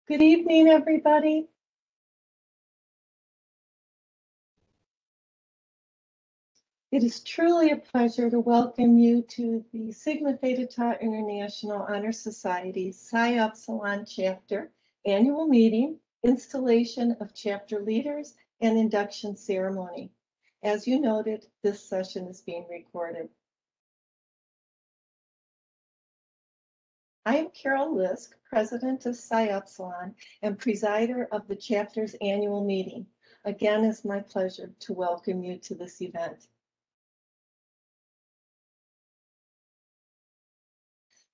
Good evening, everybody. It is truly a pleasure to welcome you to the Sigma Theta Tau International Honor Society Psi Upsilon Chapter Annual Meeting, Installation of Chapter Leaders, and Induction Ceremony. As you noted, this session is being recorded. I am Carol Lisk, President of Psi Upsilon and presider of the chapter's annual meeting. Again, it's my pleasure to welcome you to this event.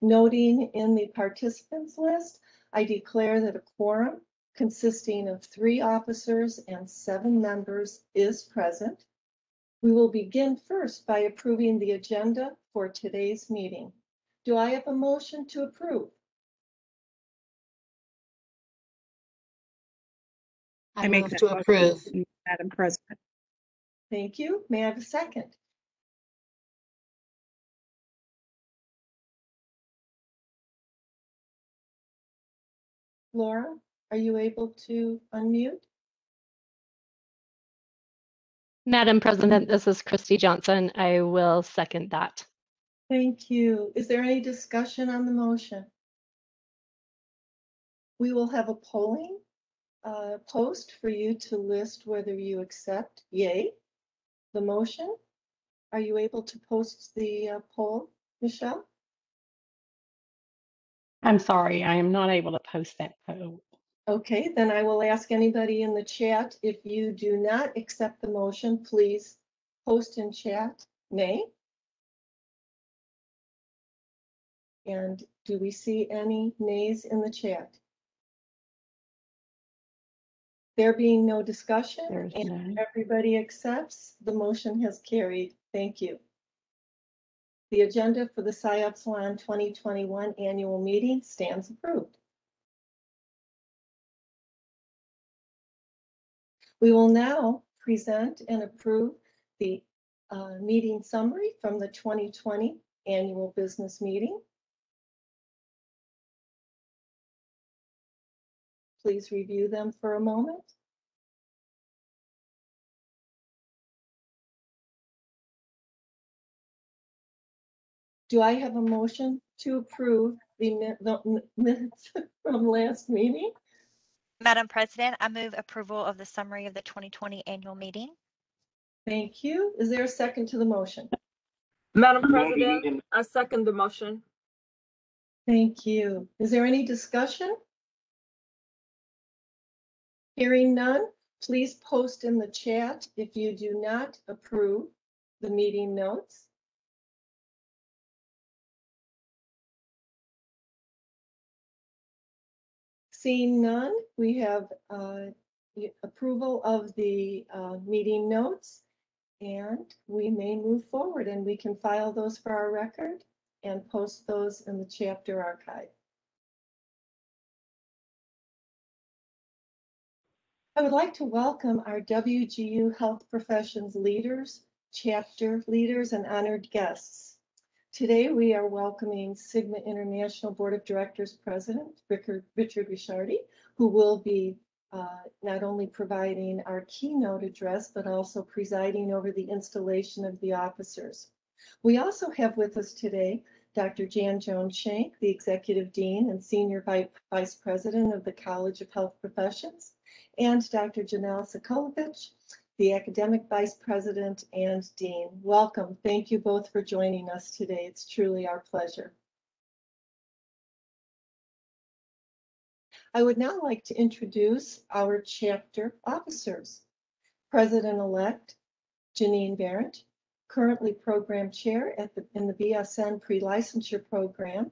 Noting in the participants list, I declare that a quorum consisting of 3 officers and 7 members is present. We will begin first by approving the agenda for today's meeting. Do I have a motion to approve? I move to approve, Madam President. Thank you. May I have a second? Laura, are you able to unmute? Madam President, this is Christy Johnson. I will second that. Thank you. Is there any discussion on the motion? We will have a polling post for you to list whether you accept, yay, the motion. Are you able to post the poll, Michelle? I'm sorry, I am not able to post that poll. Okay, then I will ask anybody in the chat, if you do not accept the motion, please post in chat, nay. And do we see any nays in the chat? There being no discussion, and everybody accepts, the motion has carried. Thank you. The agenda for the Psi Upsilon 2021 annual meeting stands approved. We will now present and approve the meeting summary from the 2020 annual business meeting. Please review them for a moment. Do I have a motion to approve the minutes from last meeting? Madam President, I move approval of the summary of the 2020 annual meeting. Thank you. Is there a second to the motion? Madam President, I second the motion. Thank you. Is there any discussion? Hearing none, please post in the chat if you do not approve the meeting notes. Seeing none, we have approval of the meeting notes, and we may move forward, and we can file those for our record and post those in the chapter archive. I would like to welcome our WGU Health Professions leaders, chapter leaders, and honored guests. Today, we are welcoming Sigma International Board of Directors President Richard Ricciardi, who will be not only providing our keynote address, but also presiding over the installation of the officers. We also have with us today Dr. Jan Jones-Shank, the Executive Dean and Senior Vice President of the College of Health Professions, and Dr. Janelle Sokolovich, the Academic Vice President and Dean. Welcome. Thank you both for joining us today. It's truly our pleasure. I would now like to introduce our chapter officers. President-elect Janine Barrett, currently Program Chair in the BSN Pre-Licensure Program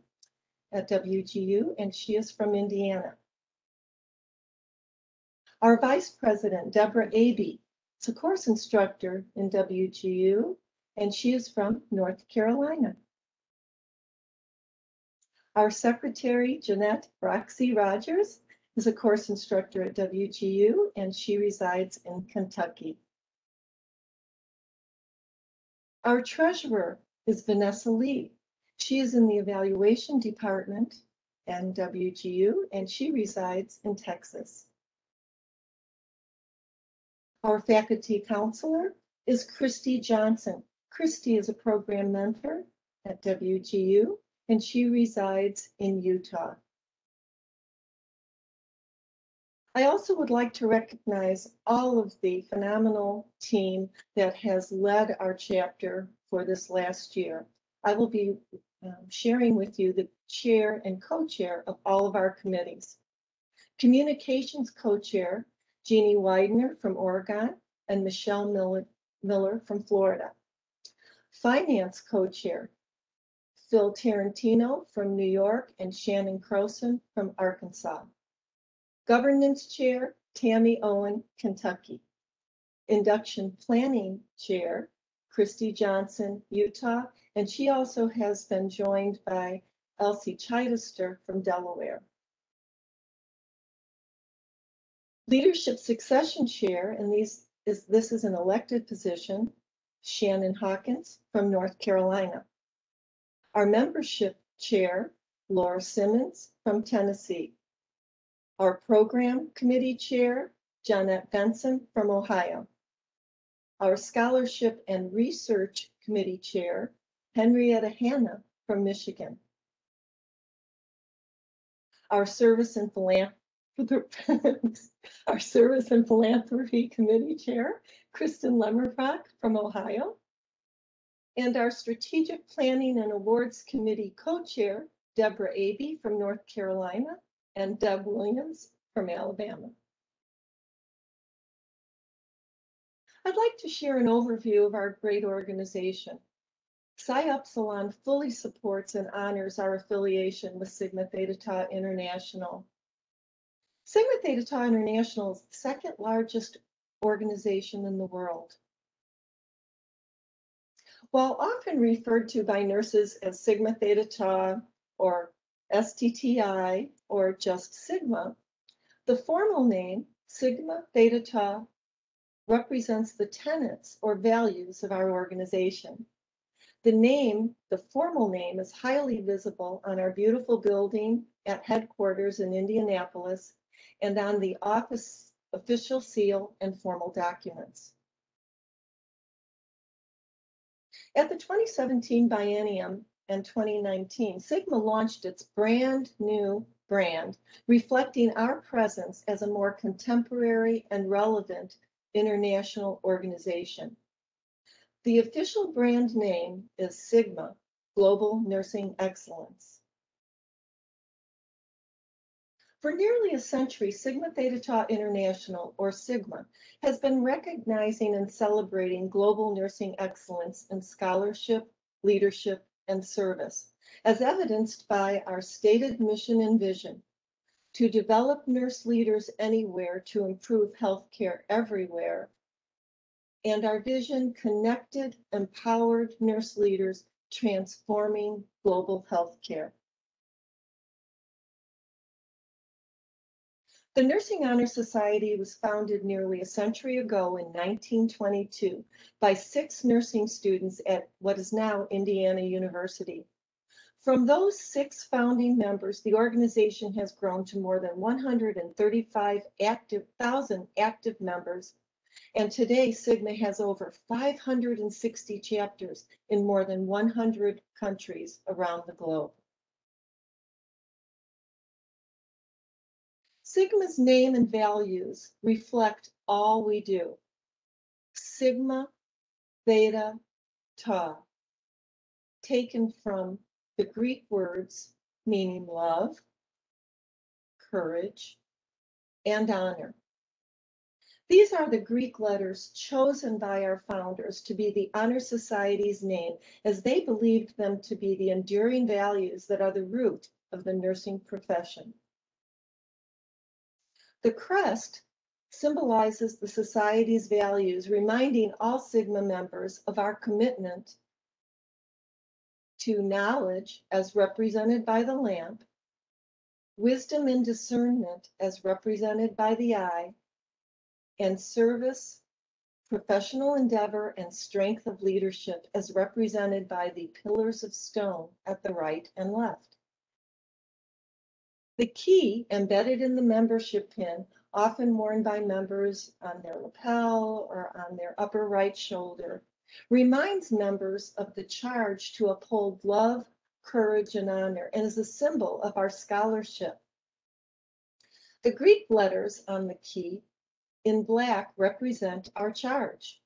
at WGU, and she is from Indiana. Our Vice President, Deborah Abey, is a course instructor in WGU, and she is from North Carolina. Our Secretary, Jeanette Roxy Rogers, is a course instructor at WGU, and she resides in Kentucky. Our Treasurer is Vanessa Lee. She is in the Evaluation Department and WGU, and she resides in Texas. Our faculty counselor is Christy Johnson. Christy is a program mentor at WGU, and she resides in Utah. I also would like to recognize all of the phenomenal team that has led our chapter for this last year. I will be sharing with you the chair and co-chair of all of our committees. Communications co-chair, Jeannie Widener from Oregon and Michelle Miller from Florida. Finance co-chair, Phil Tarantino from New York and Shannon Croson from Arkansas. Governance chair, Tammy Owen, Kentucky. Induction planning chair, Christy Johnson, Utah, and she also has been joined by Elsie Chichester from Delaware. Leadership succession chair, and this is an elected position, Shannon Hawkins from North Carolina. Our membership chair, Laura Simmons from Tennessee. Our program committee chair, Jeanette Benson from Ohio. Our scholarship and research committee chair, Henrietta Hanna from Michigan. Our service and philanthropy committee chair, Kristen Lemmerfrock from Ohio. And our strategic planning and awards committee co-chair, Deborah Abey from North Carolina and Deb Williams from Alabama. I'd like to share an overview of our great organization. Psi Upsilon fully supports and honors our affiliation with Sigma Theta Tau International. Sigma Theta Tau International is the second largest organization in the world. While often referred to by nurses as Sigma Theta Tau or STTI or just Sigma, the formal name, Sigma Theta Tau, represents the tenets or values of our organization. The name, the formal name, is highly visible on our beautiful building at headquarters in Indianapolis and on the office official seal and formal documents. At the 2017 biennium and 2019, Sigma launched its brand new brand, reflecting our presence as a more contemporary and relevant international organization. The official brand name is Sigma, Global Nursing Excellence. For nearly a century, Sigma Theta Tau International, or Sigma, has been recognizing and celebrating global nursing excellence in scholarship, leadership, and service, as evidenced by our stated mission and vision: to develop nurse leaders anywhere to improve healthcare everywhere, and our vision: connected, empowered nurse leaders transforming global healthcare. The Nursing Honor Society was founded nearly a century ago in 1922 by 6 nursing students at what is now Indiana University. From those 6 founding members, the organization has grown to more than 135,000 active members, and today Sigma has over 560 chapters in more than 100 countries around the globe. Sigma's name and values reflect all we do. Sigma Theta Tau, taken from the Greek words meaning love, courage, and honor. These are the Greek letters chosen by our founders to be the Honor Society's name, as they believed them to be the enduring values that are the root of the nursing profession. The crest symbolizes the Society's values, reminding all Sigma members of our commitment to knowledge as represented by the lamp, wisdom and discernment as represented by the eye, and service, professional endeavor, and strength of leadership as represented by the pillars of stone at the right and left. The key embedded in the membership pin, often worn by members on their lapel or on their upper right shoulder, reminds members of the charge to uphold love, courage, and honor, and is a symbol of our scholarship. The Greek letters on the key in black represent our charge.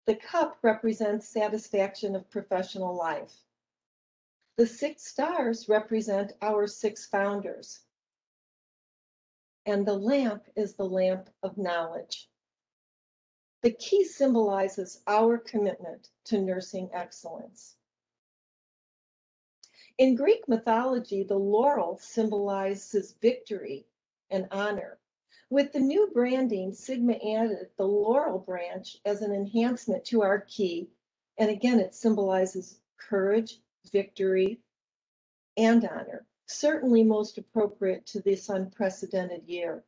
The cup represents satisfaction of professional life. The 6 stars represent our 6 founders. And the lamp is the lamp of knowledge. The key symbolizes our commitment to nursing excellence. In Greek mythology, the laurel symbolizes victory and honor. With the new branding, Sigma added the laurel branch as an enhancement to our key. And again, it symbolizes courage, victory, and honor, certainly most appropriate to this unprecedented year.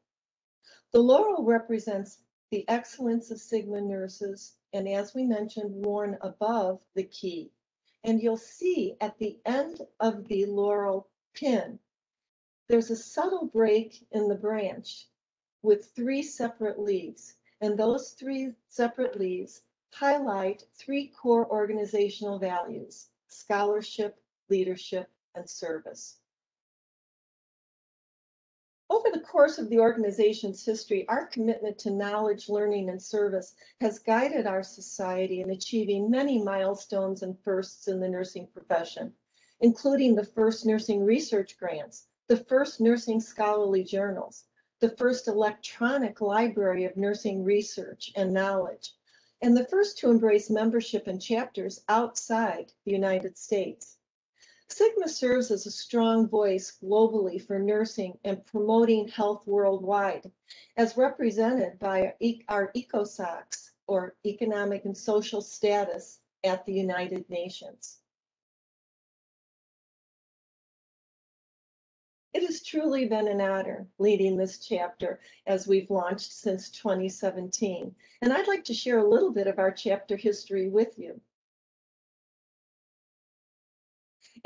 The laurel represents the excellence of Sigma nurses, and as we mentioned, worn above the key. And you'll see at the end of the laurel pin, there's a subtle break in the branch with 3 separate leaves. And those 3 separate leaves highlight 3 core organizational values: scholarship, leadership, and service. Over the course of the organization's history, our commitment to knowledge, learning, and service has guided our society in achieving many milestones and firsts in the nursing profession, including the first nursing research grants, the first nursing scholarly journals, the first electronic library of nursing research and knowledge, and the first to embrace membership in chapters outside the United States. Sigma serves as a strong voice globally for nursing and promoting health worldwide, as represented by our ECOSOCs, or Economic and Social Status, at the United Nations. It has truly been an honor leading this chapter as we've launched since 2017, and I'd like to share a little bit of our chapter history with you.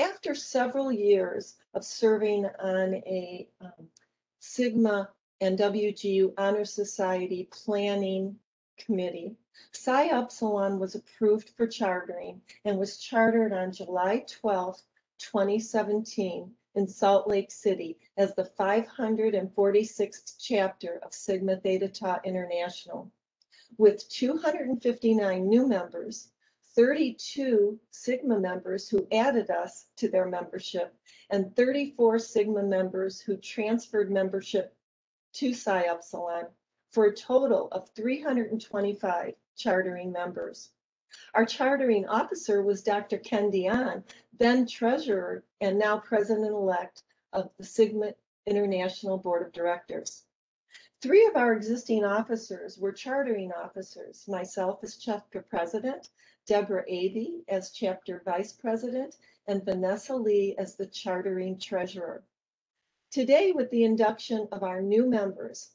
After several years of serving on a Sigma and WGU Honor Society planning committee, Psi Upsilon was approved for chartering and was chartered on July 12, 2017 in Salt Lake City as the 546th chapter of Sigma Theta Tau International. With 259 new members, 32 Sigma members who added us to their membership, and 34 Sigma members who transferred membership to Psi Upsilon, for a total of 325 chartering members. Our chartering officer was Dr. Ken Dion, then treasurer and now president-elect of the Sigma International Board of Directors. 3 of our existing officers were chartering officers, myself as chapter president, Deborah Avey as chapter vice president, and Vanessa Lee as the chartering treasurer. Today, with the induction of our new members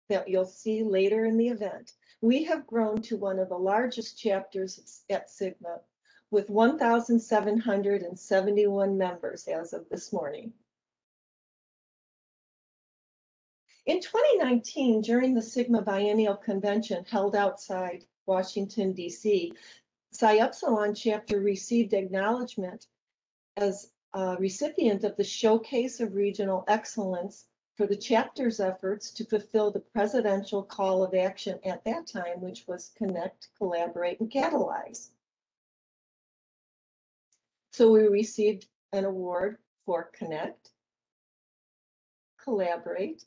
that you'll see later in the event, we have grown to one of the largest chapters at Sigma, with 1,771 members as of this morning. In 2019, during the Sigma Biennial Convention held outside Washington, D.C., Psi Upsilon chapter received acknowledgement as a recipient of the Showcase of Regional Excellence for the chapter's efforts to fulfill the presidential call of action at that time, which was connect, collaborate, and catalyze. So we received an award for connect, collaborate,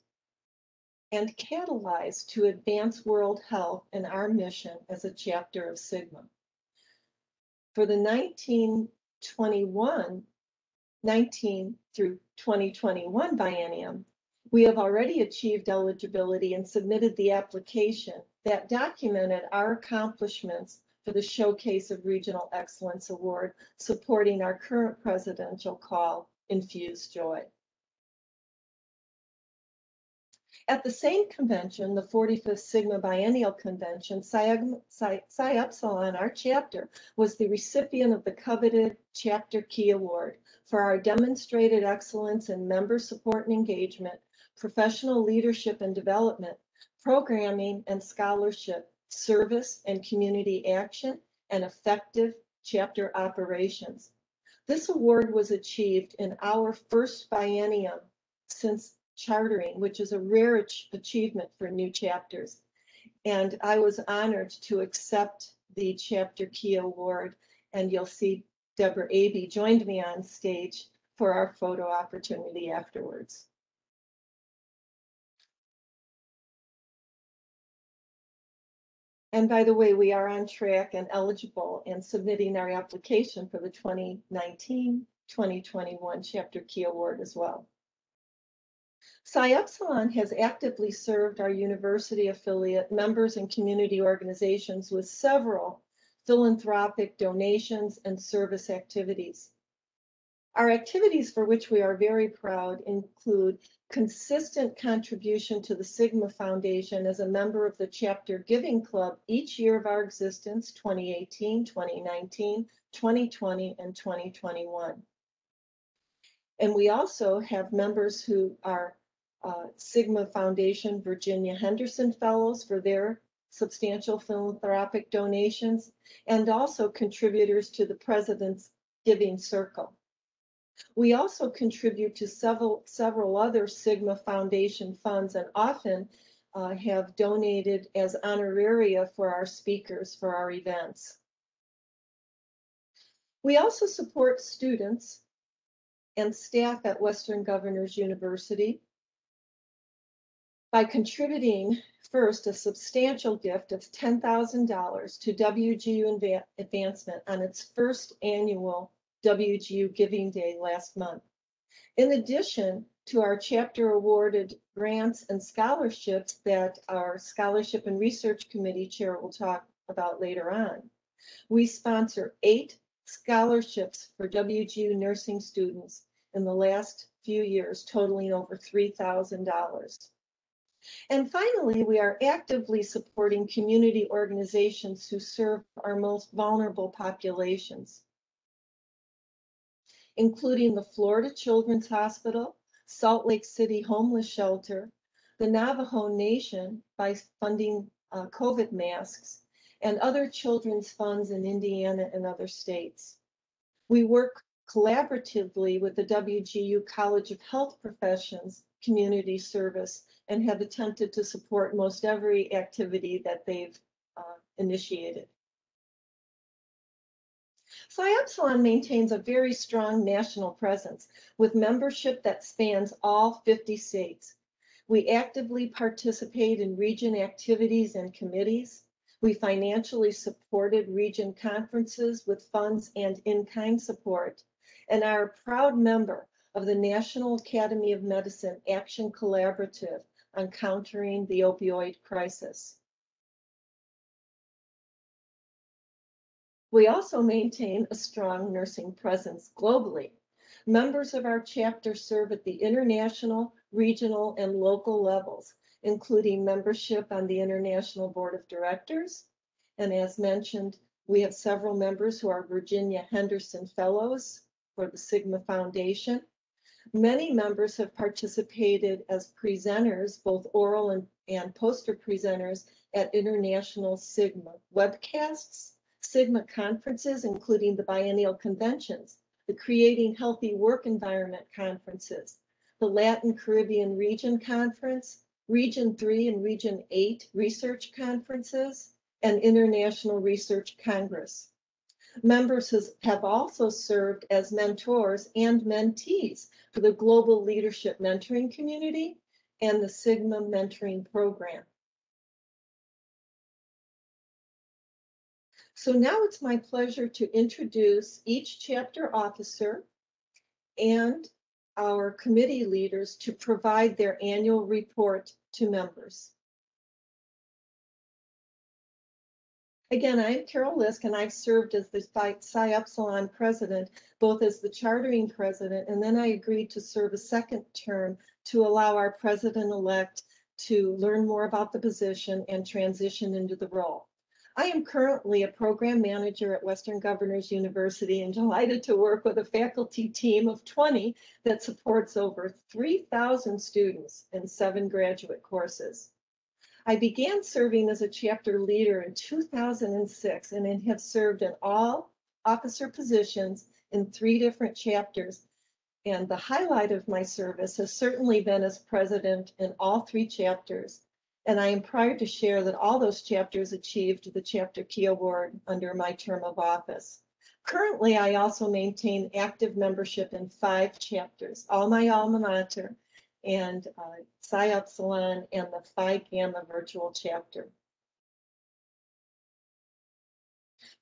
and catalyze to advance world health and our mission as a chapter of Sigma. For the 19 through 2021 biennium, we have already achieved eligibility and submitted the application that documented our accomplishments for the Showcase of Regional Excellence Award, supporting our current presidential call, Infuse Joy. At the same convention, the 45th Sigma Biennial Convention, Psi Upsilon, our chapter, was the recipient of the coveted Chapter Key Award for our demonstrated excellence in member support and engagement, professional leadership and development, programming and scholarship, service and community action, and effective chapter operations. This award was achieved in our first biennium since chartering, which is a rare achievement for new chapters. And I was honored to accept the Chapter Key Award, and you'll see Deborah Abey joined me on stage for our photo opportunity afterwards. And by the way, we are on track and eligible and submitting our application for the 2019-2021 Chapter Key Award as well. Psi Upsilon has actively served our university affiliate members and community organizations with several philanthropic donations and service activities. Our activities for which we are very proud include consistent contribution to the Sigma Foundation as a member of the Chapter Giving Club each year of our existence, 2018, 2019, 2020, and 2021. And we also have members who are Sigma Foundation Virginia Henderson Fellows for their substantial philanthropic donations, and also contributors to the President's Giving Circle. We also contribute to several other Sigma Foundation funds and often have donated as honoraria for our speakers for our events. We also support students and staff at Western Governors University by contributing first a substantial gift of $10,000 to WGU Advancement on its first annual WGU Giving Day last month. In addition to our chapter awarded grants and scholarships that our Scholarship and Research Committee Chair will talk about later on, we sponsor 8 scholarships for WGU nursing students in the last few years, totaling over $3,000. And finally, we are actively supporting community organizations who serve our most vulnerable populations, including the Florida Children's Hospital, Salt Lake City Homeless Shelter, the Navajo Nation by funding COVID masks, and other children's funds in Indiana and other states. We work collaboratively with the WGU College of Health Professions Community Service and have attempted to support most every activity that they've initiated. Psi Upsilon maintains a very strong national presence with membership that spans all 50 states. We actively participate in region activities and committees. We financially supported region conferences with funds and in-kind support, and are a proud member of the National Academy of Medicine Action Collaborative on countering the opioid crisis. We also maintain a strong nursing presence globally. Members of our chapter serve at the international, regional, and local levels, including membership on the International Board of Directors. And as mentioned, we have several members who are Virginia Henderson Fellows for the Sigma Foundation. Many members have participated as presenters, both oral and poster presenters, at international Sigma webcasts, Sigma conferences, including the biennial conventions, the Creating Healthy Work Environment conferences, the Latin Caribbean Region Conference, Region 3 and Region 8 research conferences, and International Research Congress. Members have also served as mentors and mentees for the Global Leadership Mentoring Community and the Sigma Mentoring Program. So now it's my pleasure to introduce each chapter officer and our committee leaders to provide their annual report to members. Again, I'm Carol Lisk, and I've served as the Psi Upsilon president, both as the chartering president, and then I agreed to serve a second term to allow our president-elect to learn more about the position and transition into the role. I am currently a program manager at Western Governors University and delighted to work with a faculty team of 20 that supports over 3,000 students in 7 graduate courses. I began serving as a chapter leader in 2006 and have served in all officer positions in 3 different chapters. And the highlight of my service has certainly been as president in all 3 chapters. And I am proud to share that all those chapters achieved the Chapter Key Award under my term of office. Currently, I also maintain active membership in 5 chapters, all my alma mater, and Psi Upsilon and the Phi Gamma virtual chapter.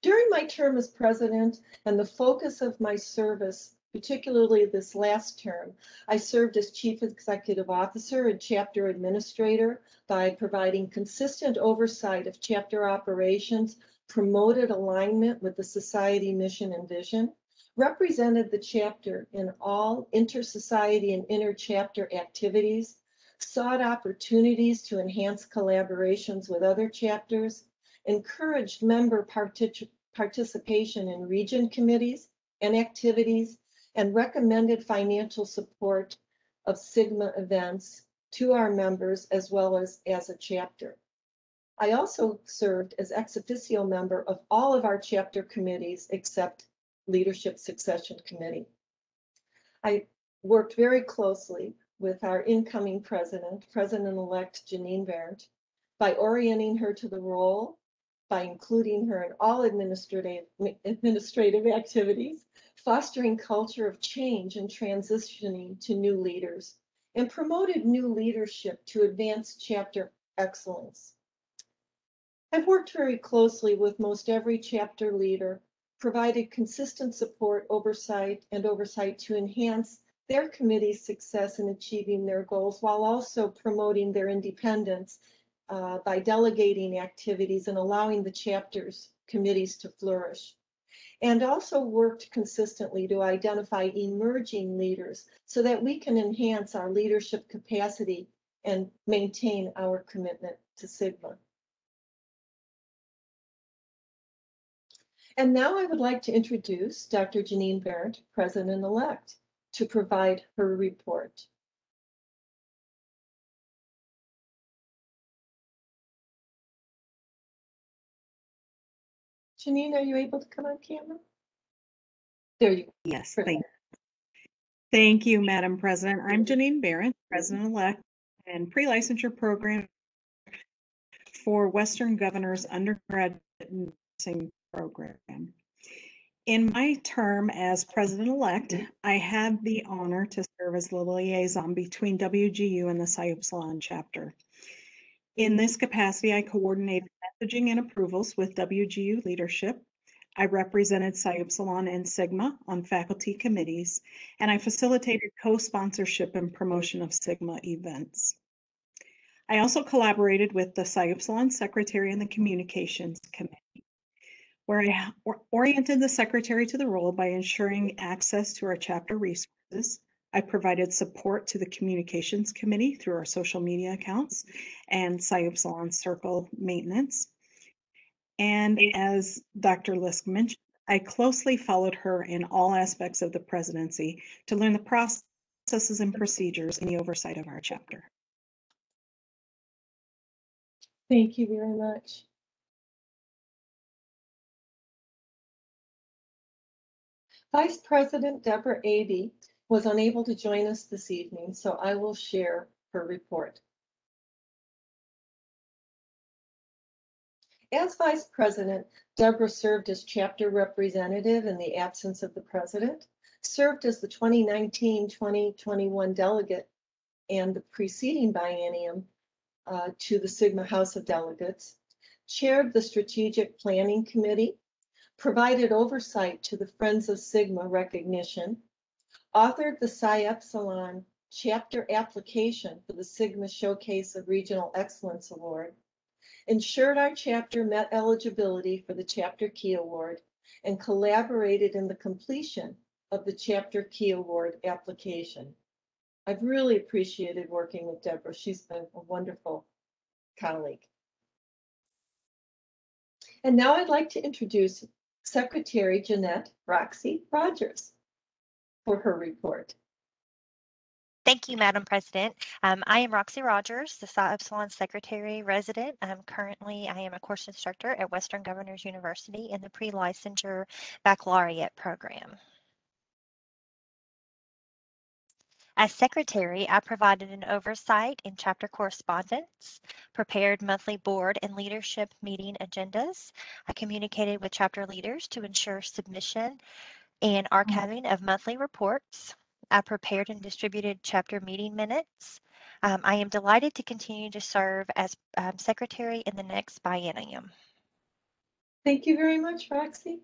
During my term as president and the focus of my service, particularly this last term, I served as Chief Executive Officer and Chapter Administrator by providing consistent oversight of chapter operations, promoted alignment with the Society mission and vision, represented the chapter in all inter-society and inter-chapter activities, sought opportunities to enhance collaborations with other chapters, encouraged member participation in region committees and activities, and recommended financial support of Sigma events to our members as well as a chapter. I also served as ex officio member of all of our chapter committees except Leadership Succession Committee. I worked very closely with our incoming president, President-elect Janine Berndt, by orienting her to the role, by including her in all administrative activities, fostering culture of change and transitioning to new leaders, and promoted new leadership to advance chapter excellence. I've worked very closely with most every chapter leader, provided consistent support, oversight to enhance their committee's success in achieving their goals while also promoting their independence by delegating activities and allowing the chapters committees to flourish. And also worked consistently to identify emerging leaders so that we can enhance our leadership capacity and maintain our commitment to Sigma. And now I would like to introduce Dr. Janine Berndt, President-elect, to provide her report. Janine, are you able to come on camera? There you go. Yes, thank you, Madam President. I'm Janine Berndt, President-elect and pre-licensure program for Western Governors Undergraduate Nursing Program. In my term as President-elect, I had the honor to serve as the liaison between WGU and the Psi Upsilon chapter. In this capacity, I coordinated messaging and approvals with WGU leadership. I represented Psi Upsilon and Sigma on faculty committees, and I facilitated co-sponsorship and promotion of Sigma events. I also collaborated with the Psi Upsilon Secretary and the Communications Committee, where I oriented the Secretary to the role by ensuring access to our chapter resources. I provided support to the Communications Committee through our social media accounts and Psi Upsilon Circle maintenance. And as Dr. Lisk mentioned, I closely followed her in all aspects of the presidency to learn the processes and procedures in the oversight of our chapter. Thank you very much. Vice President Deborah Abey was unable to join us this evening, so I will share her report. As Vice President, Deborah served as chapter representative in the absence of the president, served as the 2019-2021 delegate and the preceding biennium to the Sigma House of Delegates, chaired the Strategic Planning Committee, provided oversight to the Friends of Sigma recognition, authored the Psi Upsilon chapter application for the Sigma Showcase of Regional Excellence Award, ensured our chapter met eligibility for the Chapter Key Award, and collaborated in the completion of the Chapter Key Award application. I've really appreciated working with Deborah. She's been a wonderful colleague. And now I'd like to introduce Secretary Jeanette Roxy Rogers for her report. Thank you, Madam President. I am Roxy Rogers, the Psi Upsilon Secretary Resident. Currently, I am a course instructor at Western Governors University in the Pre-Licensure Baccalaureate program. As Secretary, I provided an oversight in chapter correspondence, prepared monthly board and leadership meeting agendas. I communicated with chapter leaders to ensure submission and archiving of monthly reports. I prepared and distributed chapter meeting minutes. I am delighted to continue to serve as Secretary in the next biennium. Thank you very much, Roxy.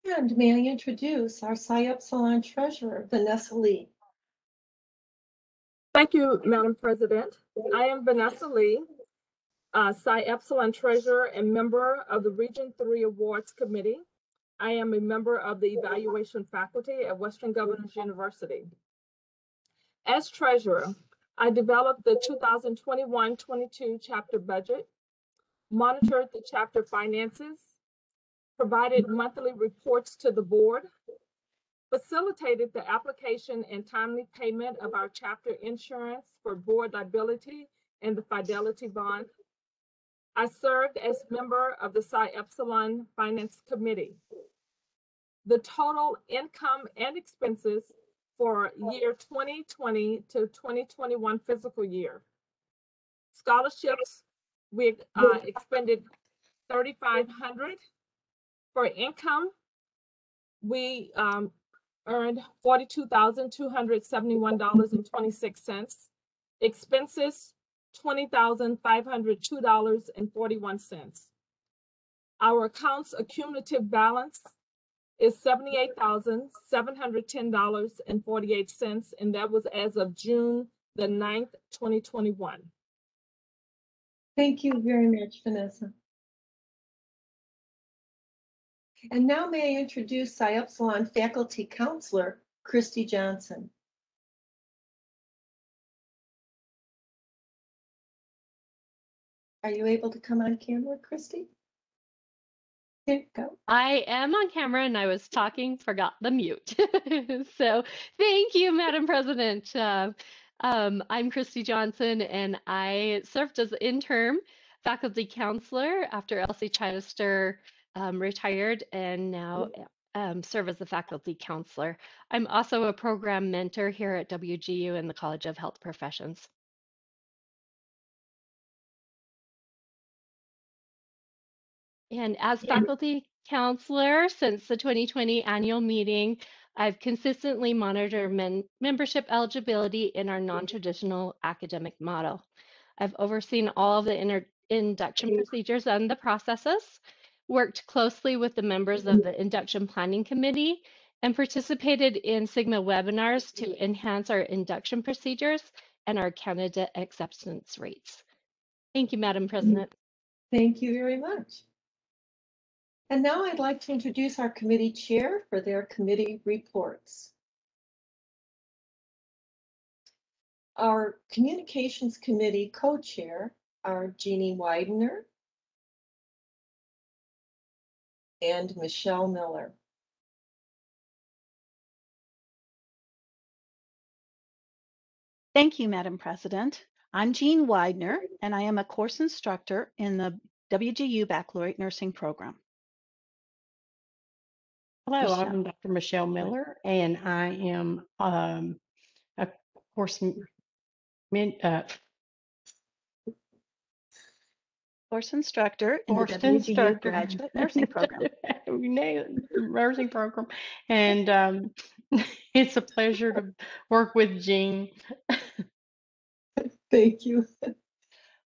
And may I introduce our Psi Upsilon Treasurer, Vanessa Lee. Thank you, Madam President. I am Vanessa Lee, Psi Upsilon Treasurer and member of the Region 3 Awards Committee. I am a member of the evaluation faculty at Western Governors University. As treasurer, I developed the 2021-22 chapter budget, monitored the chapter finances, provided monthly reports to the board, facilitated the application and timely payment of our chapter insurance for board liability and the fidelity bond. I served as member of the Psi Upsilon Finance Committee. The total income and expenses for year 2020 to 2021 fiscal year. Scholarships, we expended $3,500. For income, we earned $42,271.26. Expenses, $20,502.41. Our accounts accumulative balance is $78,710.48, and that was as of June the 9th, 2021. Thank you very much, Vanessa. And now may I introduce Psi Upsilon Faculty Counselor, Christy Johnson. Are you able to come on camera, Christy? There you go. I am on camera and I was talking, forgot the mute. So thank you, Madam President. I'm Christy Johnson and I served as interim faculty counselor after Elsie Chittister retired and now serve as a faculty counselor. I'm also a program mentor here at WGU in the College of Health Professions. And as faculty counselor since the 2020 annual meeting, I've consistently monitored membership eligibility in our non-traditional academic model. I've overseen all of the induction procedures and the processes, worked closely with the members of the induction planning committee, and participated in Sigma webinars to enhance our induction procedures and our candidate acceptance rates. Thank you, Madam President. Thank you very much. And now I'd like to introduce our committee chair for their committee reports. Our communications committee co-chair are Jeannie Widener and Michelle Miller. Thank you, Madam President. I'm Jean Widener, and I am a course instructor in the WGU Baccalaureate Nursing Program. Hello, I'm Dr. Michelle Miller, and I am a course instructor in the WGU Graduate Nursing Program. Nursing program, and it's a pleasure to work with Jean. Thank you.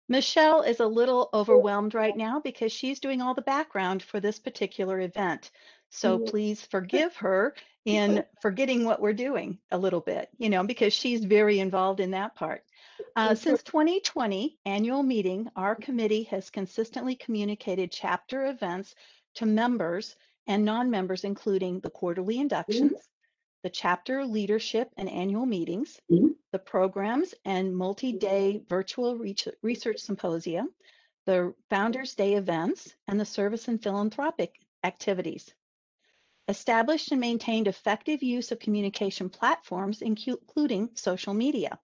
Michelle is a little overwhelmed right now because she's doing all the background for this particular event. So please forgive her in forgetting what we're doing a little bit, because she's very involved in that part. Since 2020 annual meeting, our committee has consistently communicated chapter events to members and non-members, including the quarterly inductions, the chapter leadership and annual meetings, the programs and multi-day virtual research symposia, the Founders Day events, and the service and philanthropic activities. Established and maintained effective use of communication platforms, including social media.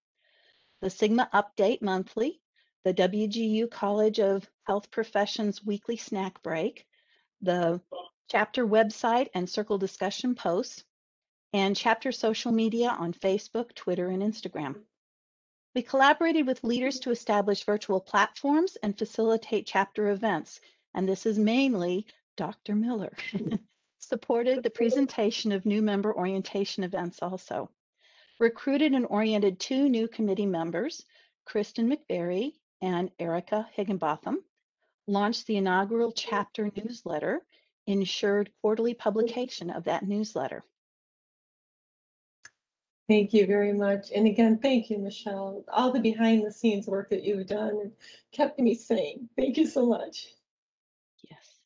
The Sigma Update Monthly, the WGU College of Health Professions Weekly Snack Break, the chapter website and circle discussion posts, and chapter social media on Facebook, Twitter, and Instagram. We collaborated with leaders to establish virtual platforms and facilitate chapter events, and this is mainly Dr. Miller. Supported the presentation of new member orientation events also. Recruited and oriented 2 new committee members, Kristen McBerry and Erica Higginbotham. Launched the inaugural chapter newsletter, ensured quarterly publication of that newsletter. Thank you very much. And again, thank you, Michelle. All the behind the scenes work that you've done and kept me sane. Thank you so much. Yes.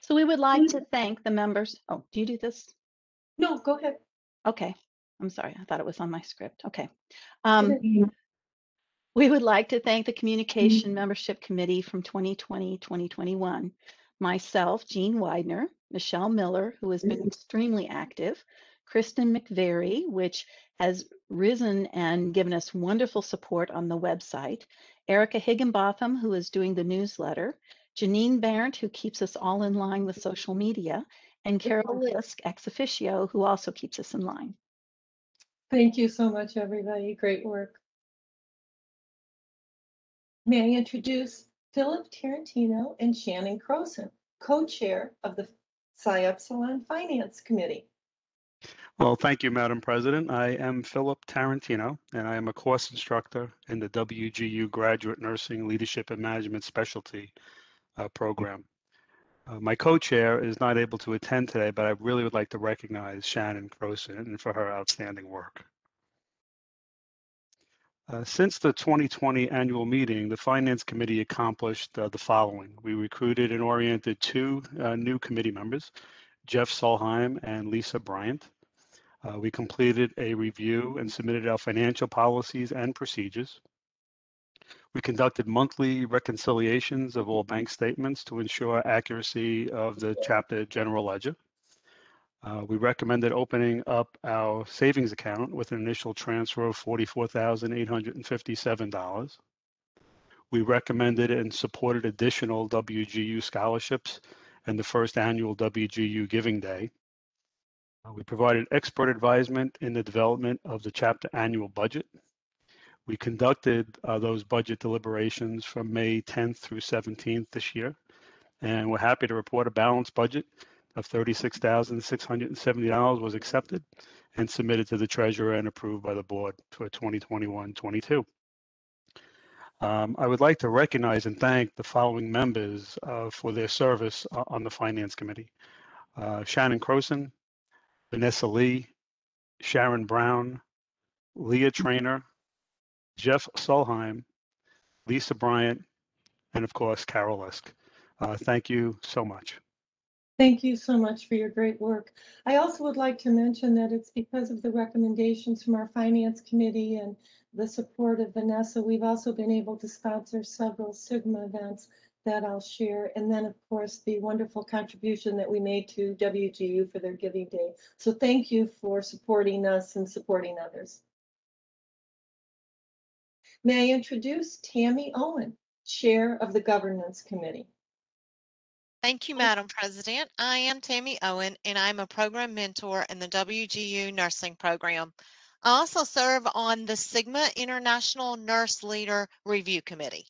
So we would like to thank the members. Oh, do you do this? No, go ahead. Okay. I'm sorry. I thought it was on my script. Okay. We would like to thank the Communication Membership Committee from 2020-2021. Myself, Jean Widener, Michelle Miller, who has been extremely active, Kristen McVeary, which has risen and given us wonderful support on the website, Erica Higginbotham, who is doing the newsletter, Janine Barrett, who keeps us all in line with social media, and Carol Lisk, ex officio, who also keeps us in line. Thank you so much, everybody. Great work. May I introduce Philip Tarantino and Shannon Croson, co-chair of the Psi Upsilon Finance Committee. Well, thank you, Madam President. I am Philip Tarantino, and I am a course instructor in the WGU Graduate Nursing Leadership and Management Specialty program. My co-chair is not able to attend today, but I really would like to recognize Shannon Croson for her outstanding work. Since the 2020 annual meeting, the Finance Committee accomplished the following. We recruited and oriented 2 new committee members, Jeff Solheim and Lisa Bryant. We completed a review and submitted our financial policies and procedures. We conducted monthly reconciliations of all bank statements to ensure accuracy of the chapter general ledger. We recommended opening up our savings account with an initial transfer of $44,857. We recommended and supported additional WGU scholarships and the first annual WGU Giving Day. We provided expert advisement in the development of the chapter annual budget. We conducted those budget deliberations from May 10th through 17th this year, and we're happy to report a balanced budget of $36,670 was accepted and submitted to the treasurer and approved by the board for 2021-22. I would like to recognize and thank the following members for their service on the Finance Committee. Shannon Croson, Vanessa Lee, Sharon Brown, Leah Trainer, Jeff Solheim, Lisa Bryant, and of course, Carol Lisk. Thank you so much. Thank you so much for your great work. I also would like to mention that it's because of the recommendations from our Finance Committee and the support of Vanessa, we've also been able to sponsor several Sigma events that I'll share. And then, of course, the wonderful contribution that we made to WGU for their Giving Day. So thank you for supporting us and supporting others. May I introduce Tammy Owen, Chair of the Governance Committee. Thank you, Madam President. I am Tammy Owen, and I'm a program mentor in the WGU Nursing Program. I also serve on the Sigma International Nurse Leader Review Committee.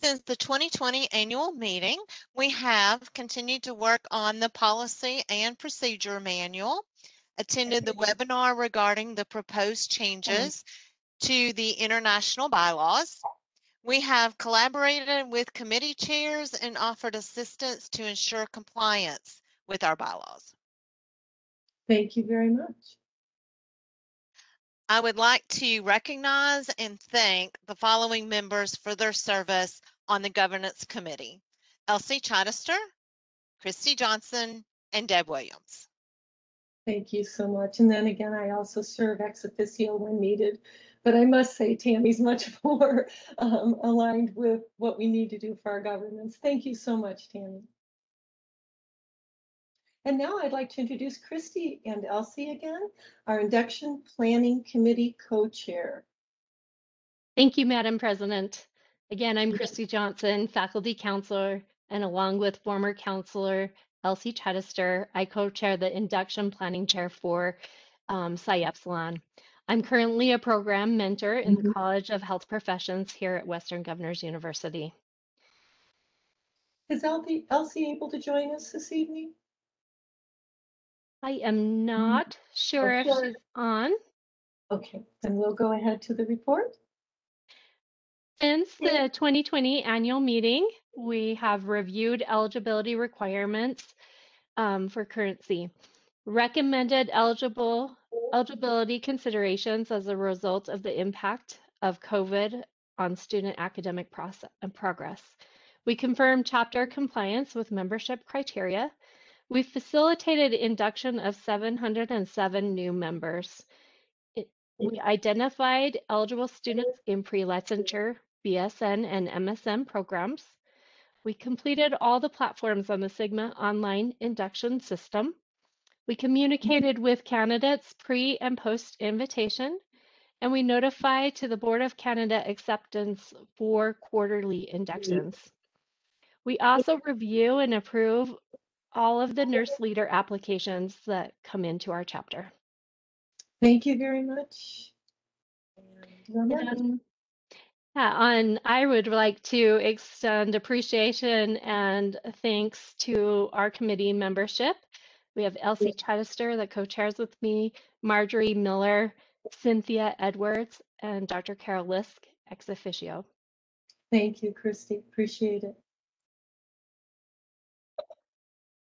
Since the 2020 annual meeting, we have continued to work on the policy and procedure manual, attended the webinar regarding the proposed changes to the international bylaws. We have collaborated with committee chairs and offered assistance to ensure compliance with our bylaws. Thank you very much. I would like to recognize and thank the following members for their service on the Governance Committee. Elsie Chittister, Christy Johnson, and Deb Williams. Thank you so much. And then again, I also serve ex officio when needed. But I must say, Tammy's much more aligned with what we need to do for our governance. Thank you so much, Tammy. And now I'd like to introduce Christy and Elsie again, our Induction Planning Committee co-chair. Thank you, Madam President. Again, I'm Christy Johnson, faculty counselor, and along with former counselor Elsie Chittister, I co-chair the induction planning chair for Psi Upsilon. I'm currently a program mentor in the College of Health Professions here at Western Governors University. Is Elsie able to join us this evening? I am not sure if she's on. Okay, then we'll go ahead to the report. Since the 2020 annual meeting, we have reviewed eligibility requirements for currency, recommended eligibility considerations as a result of the impact of COVID on student academic progress. We confirmed chapter compliance with membership criteria. We facilitated induction of 707 new members. We identified eligible students in pre-licensure, BSN, and MSN programs. We completed all the platforms on the Sigma online induction system. We communicated with candidates pre and post invitation, and we notified to the Board of Candidate acceptance for quarterly inductions. We also review and approve all of the nurse leader applications that come into our chapter. Thank you very much. I would like to extend appreciation and thanks to our committee membership. We have Elsie Chittister that co-chairs with me, Marjorie Miller, Cynthia Edwards, and Dr. Carol Lisk, ex officio. Thank you, Christy. Appreciate it.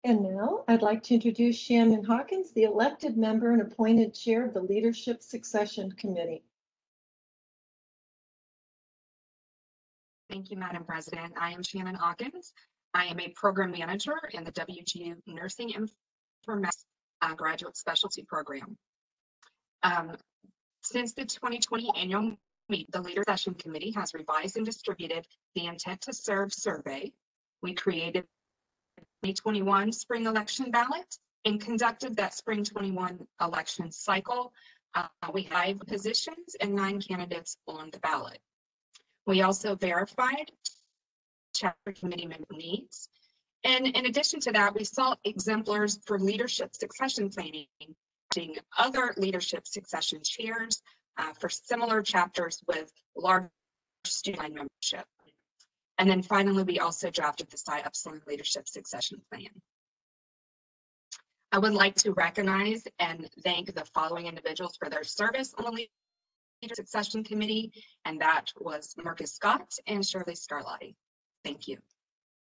And now I'd like to introduce Shannon Hawkins, the elected member and appointed chair of the Leadership Succession Committee. Thank you, Madam President. I am Shannon Hawkins. I am a program manager in the WGU Nursing Informatics Graduate Specialty Program. Since the 2020 annual meeting, the Leadership Succession Committee has revised and distributed the Intent to Serve survey. We created the 2021 spring election ballot and conducted that spring 21 election cycle. We have 5 positions and 9 candidates on the ballot. We also verified chapter committee member needs. And in addition to that, we sought exemplars for leadership succession planning, other leadership succession chairs for similar chapters with large student membership. And then finally, we also drafted the Psi Upsilon leadership succession plan. I would like to recognize and thank the following individuals for their service on the Leadership Succession Committee, and that was Marcus Scott and Shirley Scarlatti. Thank you.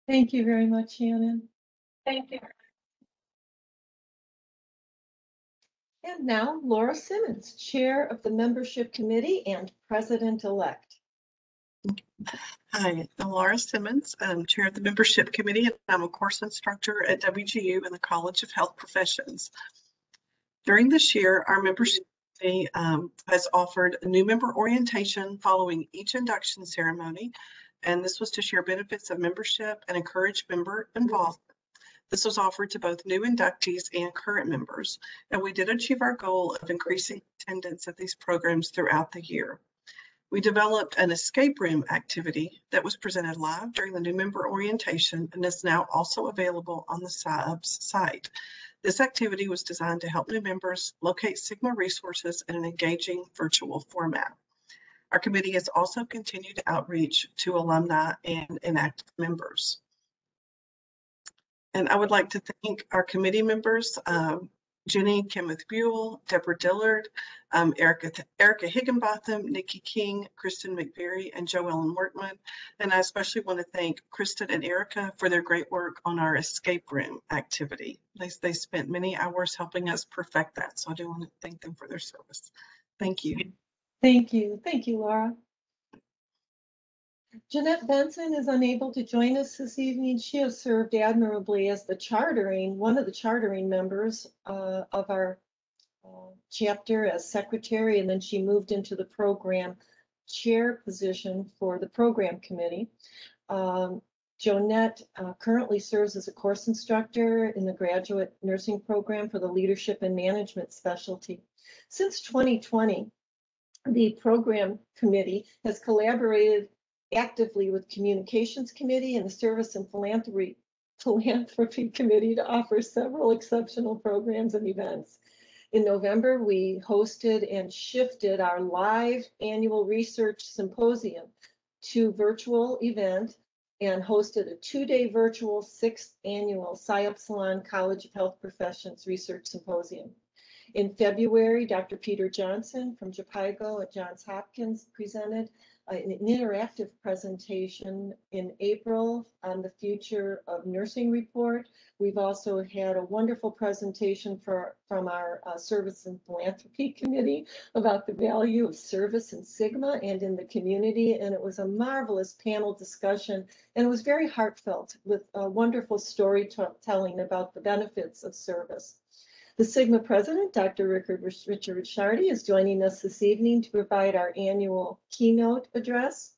Thank you very much, Shannon. Thank you. And now Laura Simmons, chair of the membership committee and president-elect. Hi, I'm Laura Simmons. I'm chair of the membership committee, and I'm a course instructor at WGU in the College of Health Professions. During this year, our membership committee has offered a new member orientation following each induction ceremony, and this was to share benefits of membership and encourage member involvement. This was offered to both new inductees and current members, and we did achieve our goal of increasing attendance at these programs throughout the year. We developed an escape room activity that was presented live during the new member orientation and is now also available on the Psi Ups site. This activity was designed to help new members locate Sigma resources in an engaging virtual format. Our committee has also continued outreach to alumni and inactive members. And I would like to thank our committee members, Jenny Kenneth Buell, Deborah Dillard, Erica Higginbotham, Nikki King, Kristen McVeary, and Joellen Workman. And I especially want to thank Kristen and Erica for their great work on our escape room activity. They spent many hours helping us perfect that. So I do want to thank them for their service. Thank you. Thank you. Thank you, Laura. Jeanette Benson is unable to join us this evening. She has served admirably as one of the chartering members of our chapter as secretary, and then she moved into the program chair position for the program committee. Jonette currently serves as a course instructor in the graduate nursing program for the leadership and management specialty. Since 2020, the program committee has collaborated actively with communications committee and the service and philanthropy committee to offer several exceptional programs and events. In November, we hosted and shifted our live annual research symposium to virtual event and hosted a 2-day virtual 6th annual Psi Upsilon College of Health Professions Research Symposium. In February, Dr. Peter Johnson from Japigo at Johns Hopkins presented an interactive presentation in April on the Future of Nursing report. We've also had a wonderful presentation from our Service and Philanthropy Committee about the value of service in Sigma and in the community. And it was a marvelous panel discussion, and it was very heartfelt with wonderful storytelling about the benefits of service. The Sigma president, Dr. Richard Ricciardi, is joining us this evening to provide our annual keynote address.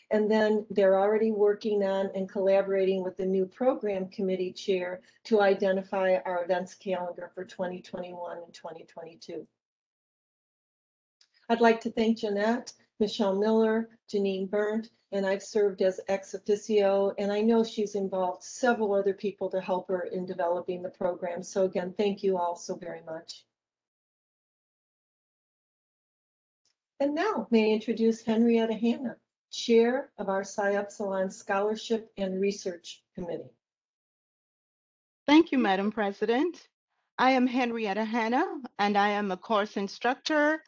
And then they're already working on and collaborating with the new program committee chair to identify our events calendar for 2021 and 2022. I'd like to thank Jeanette, Michelle Miller, Janine Berndt, and I've served as ex officio, and I know she's involved several other people to help her in developing the program. So again, thank you all so very much. And now may I introduce Henrietta Hanna, Chair of our Psi Upsilon Scholarship and Research Committee. Thank you, Madam President. I am Henrietta Hanna, and I am a course instructor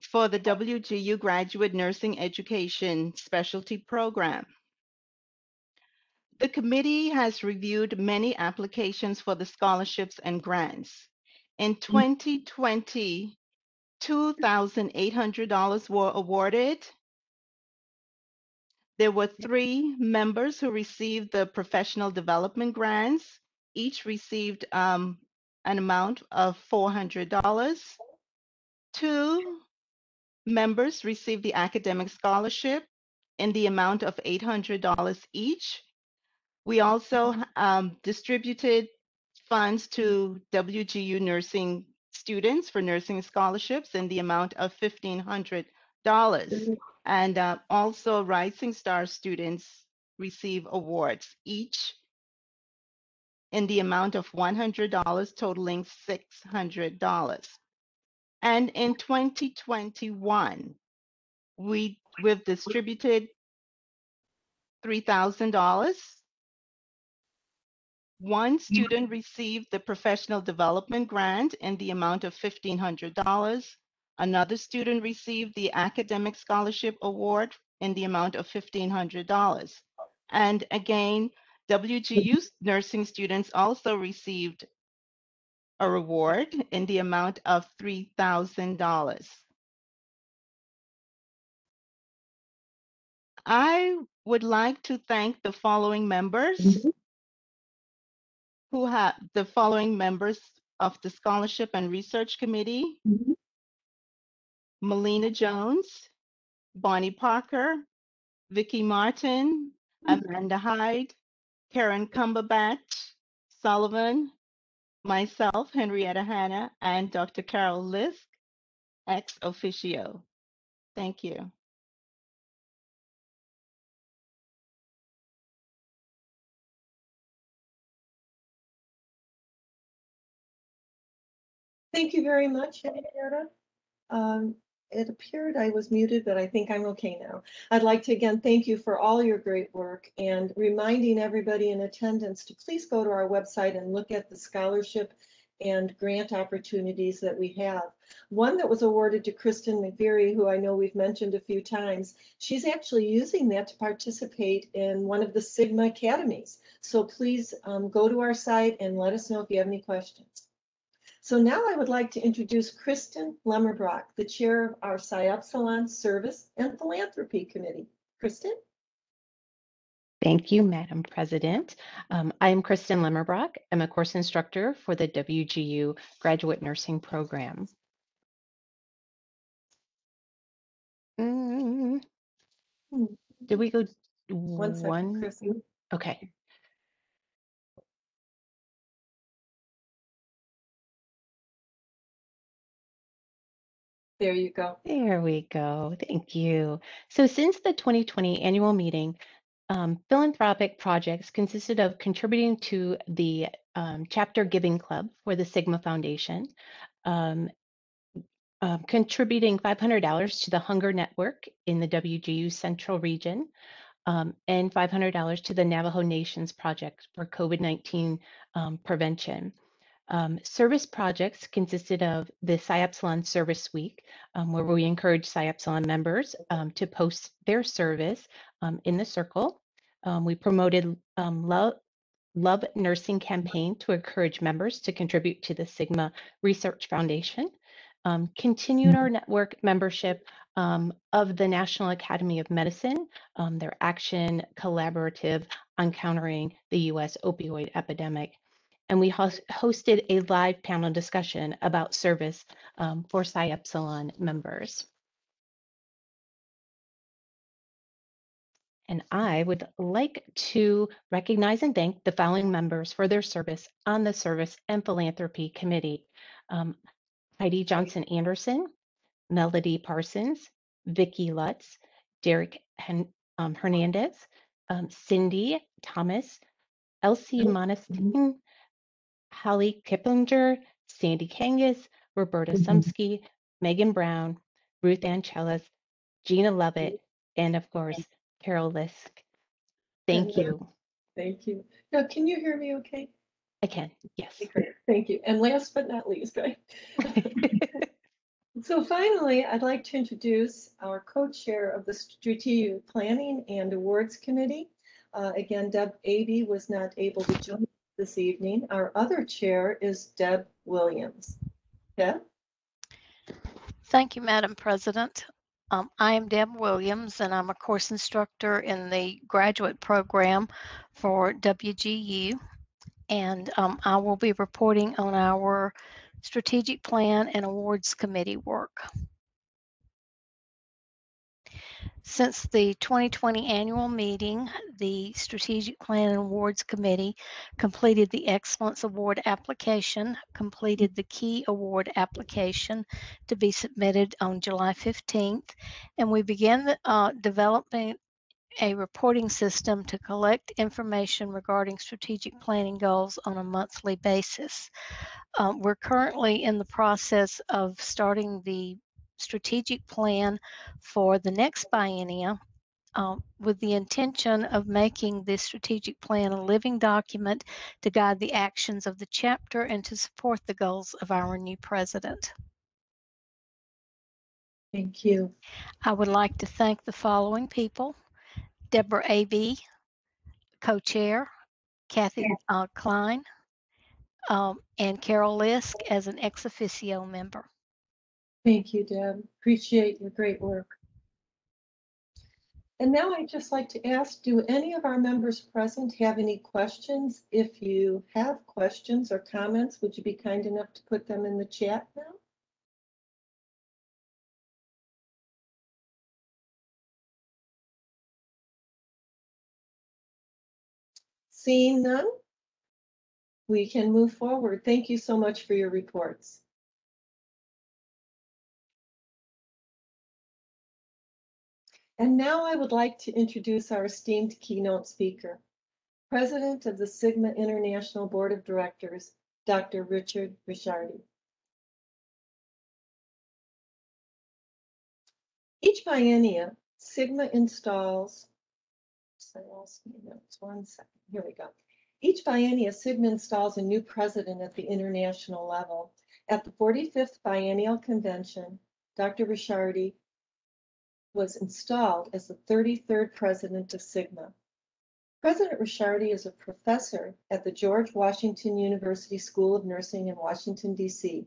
for the WGU Graduate Nursing Education Specialty Program. The committee has reviewed many applications for the scholarships and grants. In 2020, $2,800 were awarded. There were 3 members who received the professional development grants. Each received an amount of $400. 2 members received the academic scholarship in the amount of $800 each. We also distributed funds to WGU nursing students for nursing scholarships in the amount of $1,500. And also Rising Star students receive awards, each in the amount of $100, totaling $600. And in 2021, we've distributed $3,000. 1 student received the professional development grant in the amount of $1,500. Another student received the academic scholarship award in the amount of $1,500. And again, WGU nursing students also received a reward in the amount of $3,000. I would like to thank the following members of the Scholarship and Research Committee: Melina Jones, Bonnie Parker, Vicki Martin, Amanda Hyde, Karen Cumberbatch Sullivan, myself, Henrietta Hanna, and Dr. Carol Lisk, ex officio. Thank you. Thank you very much, Henrietta. It appeared I was muted, but I think I'm okay now. I'd like to again thank you for all your great work and reminding everybody in attendance to please go to our website and look at the scholarship and grant opportunities that we have. One that was awarded to Kristen McVeary, who I know we've mentioned a few times, she's actually using that to participate in one of the Sigma academies. So please go to our site and let us know if you have any questions. So now I would like to introduce Kristen Lemmerbrock, the chair of our Psi Upsilon Service and Philanthropy Committee. Kristen? Thank you, Madam President. I am Kristen Lemmerbrock. I'm a course instructor for the WGU Graduate Nursing Program. Did we go One second, Kristen. Okay. There you go. There we go. Thank you. So since the 2020 annual meeting, philanthropic projects consisted of contributing to the chapter giving club for the Sigma Foundation, contributing $500 to the Hunger Network in the WGU Central Region, and $500 to the Navajo Nations Project for COVID-19 prevention. Service projects consisted of the Psi Upsilon Service Week, where we encourage Psi Upsilon members to post their service in the circle. We promoted Love Nursing campaign to encourage members to contribute to the Sigma Research Foundation. Continued our network membership of the National Academy of Medicine, their action collaborative on countering the U.S. opioid epidemic. And we hosted a live panel discussion about service for Psi Upsilon members. And I would like to recognize and thank the following members for their service on the Service and Philanthropy Committee. Heidi Johnson Anderson, Melody Parsons, Vicki Lutz, Derek Hernandez, Cindy Thomas, Elsie Monestein, Holly Kiplinger, Sandy Kangas, Roberta Sumsky, Megan Brown, Ruth Ann Chellis, Gina Lovett, and of course, Carol Lisk. Thank you. Thank you. Now, can you hear me okay? I can, yes. Great, thank you. And last but not least, right? So finally, I'd like to introduce our co-chair of the Strategic Planning and Awards Committee. Again, Deb Abey was not able to join this evening. Our other chair is Deb Williams. Deb? Thank you, Madam President. I am Deb Williams, and I'm a course instructor in the graduate program for WGU. And I will be reporting on our Strategic Plan and Awards Committee work. Since the 2020 annual meeting, the Strategic Plan and Awards Committee completed the Excellence Award application, completed the Key Award application to be submitted on July 15th, and we began developing a reporting system to collect information regarding strategic planning goals on a monthly basis. We're currently in the process of starting the strategic plan for the next biennium with the intention of making this strategic plan a living document to guide the actions of the chapter and to support the goals of our new president. Thank you. I would like to thank the following people: Deborah Abey, co-chair, Kathy Klein, and Carol Lisk as an ex officio member. Thank you, Deb. Appreciate your great work. And now I'd just like to ask, do any of our members present have any questions? If you have questions or comments, would you be kind enough to put them in the chat now? Seeing none, we can move forward. Thank you so much for your reports. And now I would like to introduce our esteemed keynote speaker, President of the Sigma International Board of Directors, Dr. Richard Ricciardi. Each biennia, Sigma installs, here we go. Each biennia, Sigma installs a new president at the international level. At the 45th Biennial Convention, Dr. Ricciardi was installed as the 33rd president of Sigma. President Ricciardi is a professor at the George Washington University School of Nursing in Washington, D.C.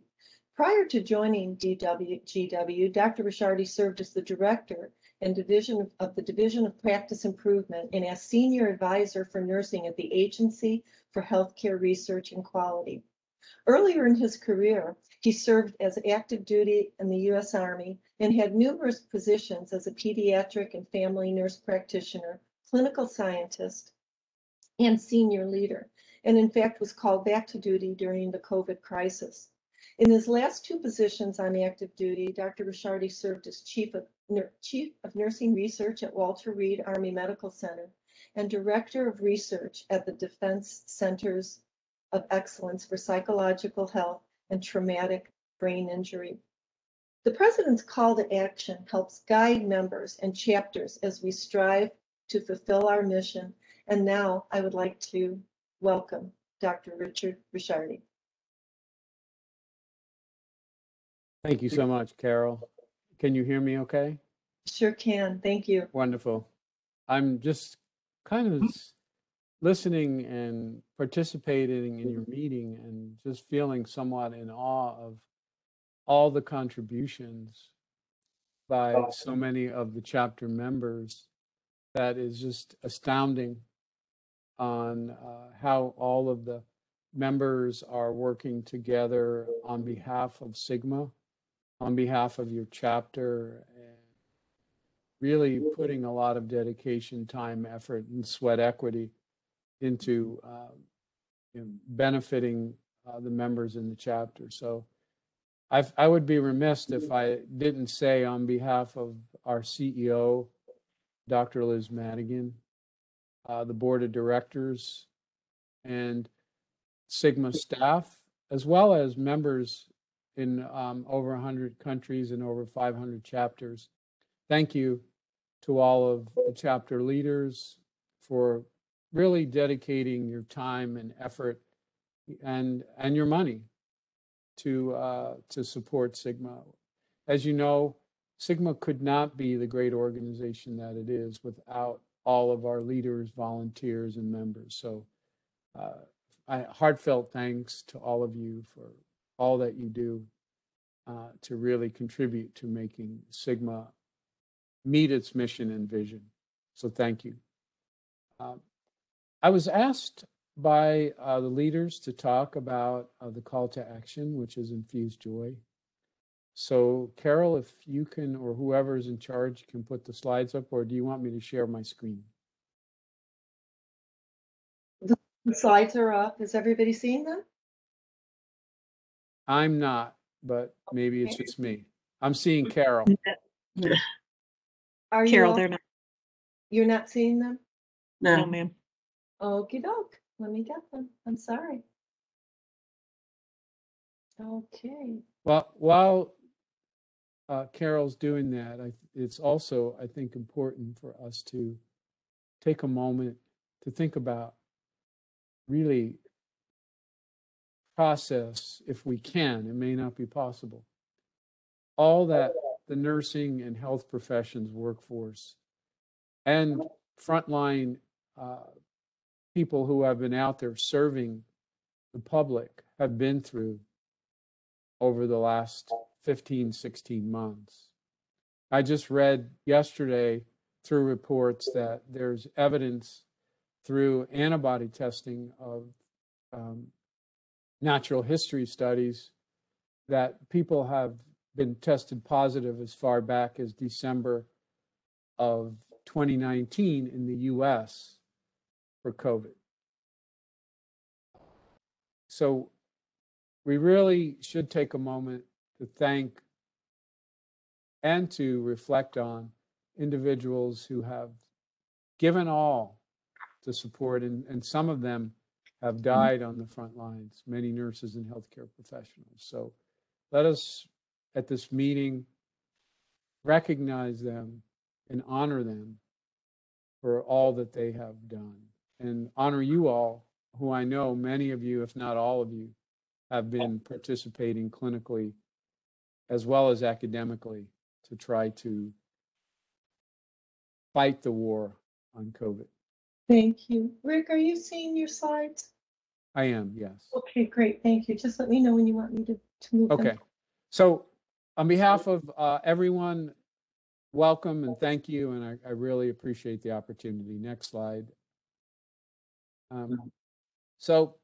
Prior to joining GW, Dr. Ricciardi served as the director and Division of Practice Improvement and as Senior Advisor for Nursing at the Agency for Healthcare Research and Quality. Earlier in his career, he served as active duty in the U.S. Army and had numerous positions as a pediatric and family nurse practitioner, clinical scientist, and senior leader, and in fact was called back to duty during the COVID crisis. In his last two positions on active duty, Dr. Ricciardi served as Chief of Nursing Research at Walter Reed Army Medical Center and Director of Research at the Defense Centers of Excellence for Psychological Health and Traumatic Brain Injury. The President's call to action helps guide members and chapters as we strive to fulfill our mission. And now I would like to welcome Dr. Richard Ricciardi. Thank you so much, Carol. Can you hear me okay? Sure can. Thank you. Wonderful. I'm just kind of listening and participating in your meeting and just feeling somewhat in awe of all the contributions by so many of the chapter members. That is just astounding on how all of the members are working together on behalf of Sigma, on behalf of your chapter, and really putting a lot of dedication, time, effort, and sweat equity into benefiting the members in the chapter. So I would be remiss if I didn't say on behalf of our CEO, Dr. Liz Madigan, the board of directors, and Sigma staff, as well as members in over 100 countries and over 500 chapters. Thank you to all of the chapter leaders for really dedicating your time and effort and your money to support Sigma. As you know, Sigma could not be the great organization that it is without all of our leaders, volunteers, and members. So heartfelt thanks to all of you for all that you do to really contribute to making Sigma meet its mission and vision. So thank you. I was asked by the leaders to talk about the call to action, which is Infuse Joy. So Carol, if you can, or whoever is in charge can put the slides up, or do you want me to share my screen? The slides are up. Is everybody seeing them? I'm not, but maybe it's just me. I'm seeing Carol. Are you Carol, all, they're not. you're not seeing them? No, ma'am. Okie doke. Let me get them. I'm sorry. Okay. Well, while Carol's doing that, it's also, I think, important for us to take a moment to think about really process, if we can, it may not be possible, all that the nursing and health professions workforce and frontline people who have been out there serving the public have been through over the last 15, 16 months. I just read yesterday through reports that there's evidence through antibody testing of natural history studies that people have been tested positive as far back as December of 2019 in the US for COVID. So we really should take a moment to thank and to reflect on individuals who have given all to support, and some of them have died on the front lines, many nurses and healthcare professionals. So let us, at this meeting, recognize them and honor them for all that they have done, and honor you all, who I know many of you, if not all of you, have been participating clinically as well as academically to try to fight the war on COVID. Thank you. Rick, are you seeing your slides? I am, yes. Okay, great. Thank you. Just let me know when you want me to move them. Okay. So on behalf of everyone welcome and thank you, and I really appreciate the opportunity. Next slide. So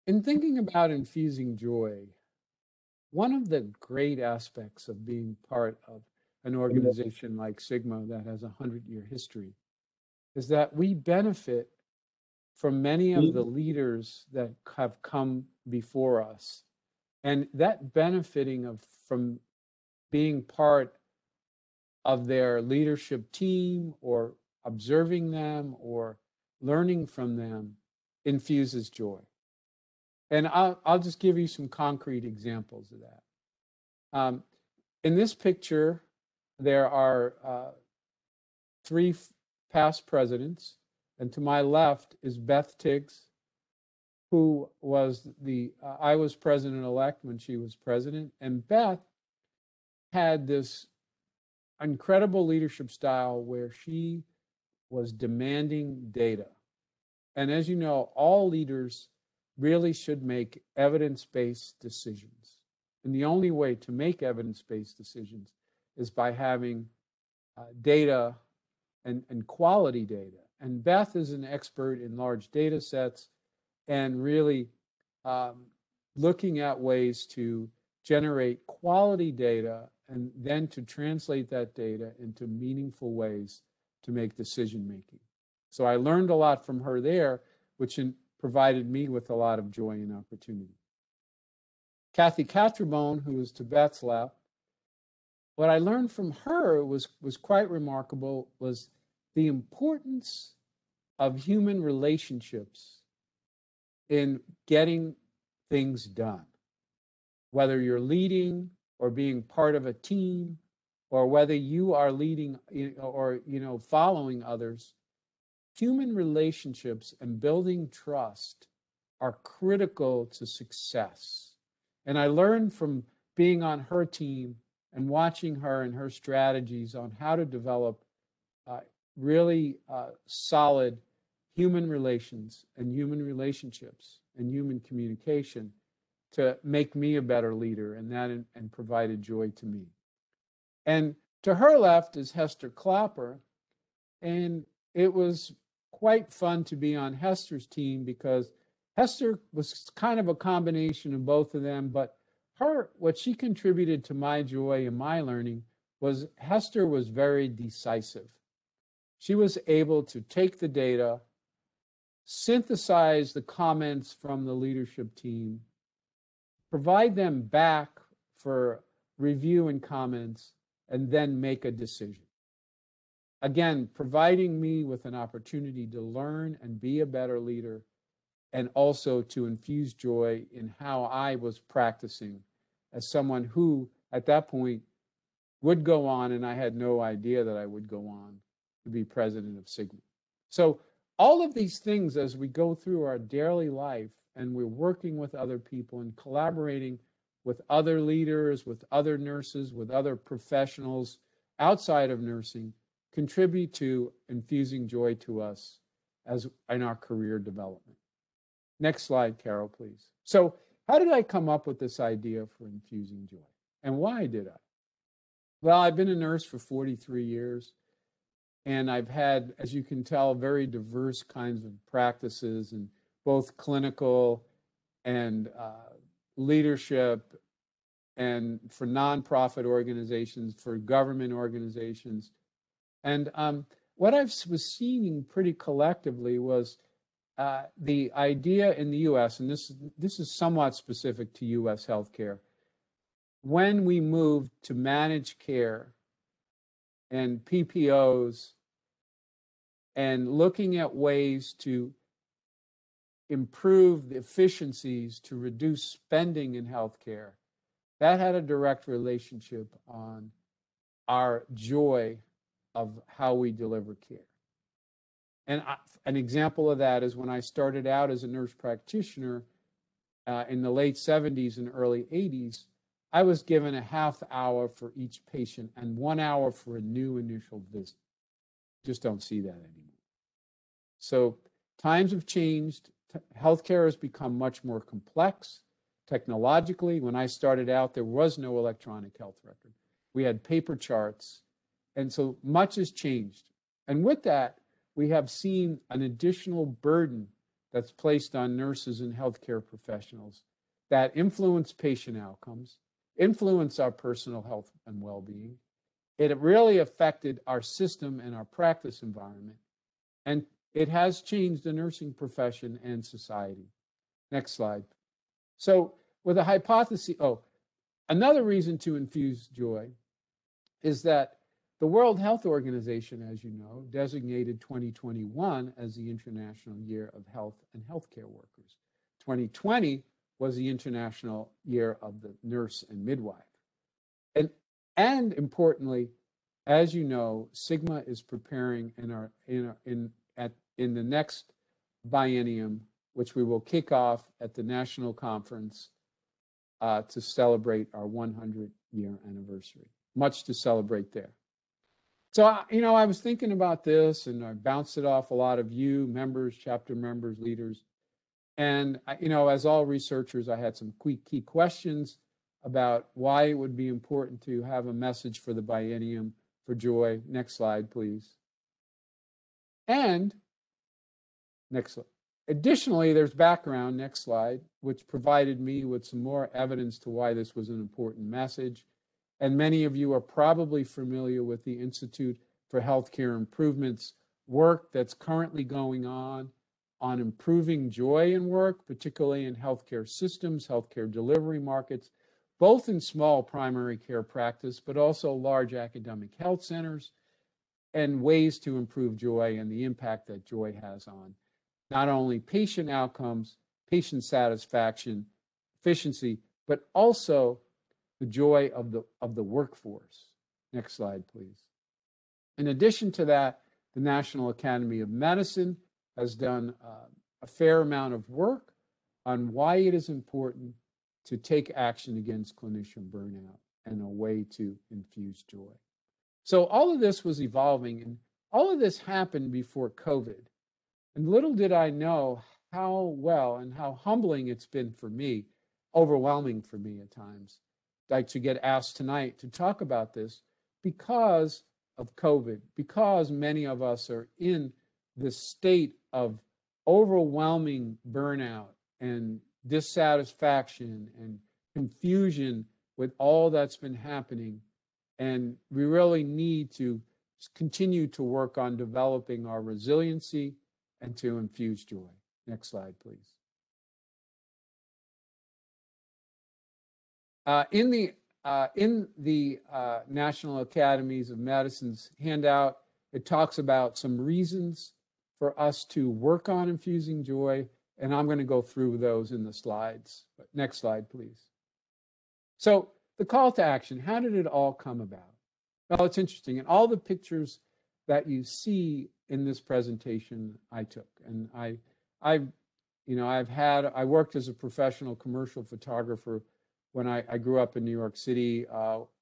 in thinking about infusing joy, one of the great aspects of being part of an organization like Sigma that has a 100-year history is that we benefit from many of the leaders that have come before us. And that benefiting from being part of their leadership team or observing them or learning from them infuses joy. And I'll just give you some concrete examples of that. In this picture, there are 3 past presidents, and to my left is Beth Tiggs, who was I was president-elect when she was president, and Beth had this incredible leadership style where she was demanding data. And as you know, all leaders really should make evidence-based decisions. And the only way to make evidence-based decisions is by having data and quality data. And Beth is an expert in large data sets and really looking at ways to generate quality data and then to translate that data into meaningful ways to make decision making. So I learned a lot from her there, which provided me with a lot of joy and opportunity. Kathy Catrabone, who was to Beth's left, what I learned from her was quite remarkable, was the importance of human relationships in getting things done. Whether you're leading or being part of a team, or whether you are leading or following others, human relationships and building trust are critical to success. And I learned from being on her team and watching her and her strategies on how to develop really solid human relations and human relationships and human communication to make me a better leader, and that and provided joy to me. And to her left is Hester Clapper, and it was quite fun to be on Hester's team because Hester was kind of a combination of both of them, but what she contributed to my joy and my learning was Hester was very decisive. She was able to take the data, synthesize the comments from the leadership team, provide them back for review and comments, and then make a decision. Again, providing me with an opportunity to learn and be a better leader, and also to infuse joy in how I was practicing as someone who, at that point, would go on, and I had no idea that I would go on to be president of Sigma. So all of these things, as we go through our daily life and we're working with other people and collaborating with other leaders, with other nurses, with other professionals outside of nursing, contribute to infusing joy to us as in our career development. Next slide, Carol, please. So how did I come up with this idea for infusing joy? And why did I? Well, I've been a nurse for 43 years, and I've had, as you can tell, very diverse kinds of practices in both clinical and leadership, and for nonprofit organizations, for government organizations. And what I was seeing pretty collectively was the idea in the US, and this is somewhat specific to US healthcare, when we moved to managed care and PPOs and looking at ways to improve the efficiencies to reduce spending in healthcare, that had a direct relationship on our joy of how we deliver care. And an example of that is when I started out as a nurse practitioner in the late 70s and early 80s, I was given a half hour for each patient and 1 hour for a new initial visit. Just don't see that anymore. So times have changed. Healthcare has become much more complex technologically. When I started out, there was no electronic health record. We had paper charts, And so much has changed. And with that, we have seen an additional burden that's placed on nurses and healthcare professionals that influence patient outcomes, influence our personal health and well-being. It really affected our system and our practice environment. And it has changed the nursing profession and society. Next slide. So with a hypothesis, another reason to infuse joy is that the World Health Organization, as you know, designated 2021 as the International Year of Health and Healthcare Workers. 2020 was the International Year of the Nurse and Midwife. And importantly, as you know, Sigma is preparing in the next biennium, which we will kick off at the national conference to celebrate our 100-year anniversary. Much to celebrate there. So, I was thinking about this and I bounced it off a lot of you, members, chapter members, leaders. And, as all researchers, I had some key questions about why it would be important to have a message for the biennium for joy. Next slide, please. And, next slide. Additionally, there's background, next slide, which provided me with some more evidence to why this was an important message. And many of you are probably familiar with the Institute for Healthcare Improvement's work that's currently going on improving joy in work, particularly in healthcare systems, healthcare delivery markets, both in small primary care practice, but also large academic health centers, and ways to improve joy and the impact that joy has on not only patient outcomes, patient satisfaction, efficiency, but also the joy of the workforce. Next slide, please. In addition to that, the National Academy of Medicine has done a fair amount of work on why it is important to take action against clinician burnout and a way to infuse joy. So all of this was evolving, and all of this happened before COVID. And little did I know how well and how humbling it's been for me, overwhelming for me at times, like to get asked tonight to talk about this because of COVID, because many of us are in this state of overwhelming burnout and dissatisfaction and confusion with all that's been happening. And we really need to continue to work on developing our resiliency and to infuse joy. Next slide, please. In the National Academies of Medicine's handout, it talks about some reasons for us to work on infusing joy, and I'm going to go through those in the slides. But next slide, please. So the call to action, how did it all come about? Well, it's interesting. And all the pictures that you see in this presentation I took, and I worked as a professional commercial photographer when I grew up in New York City,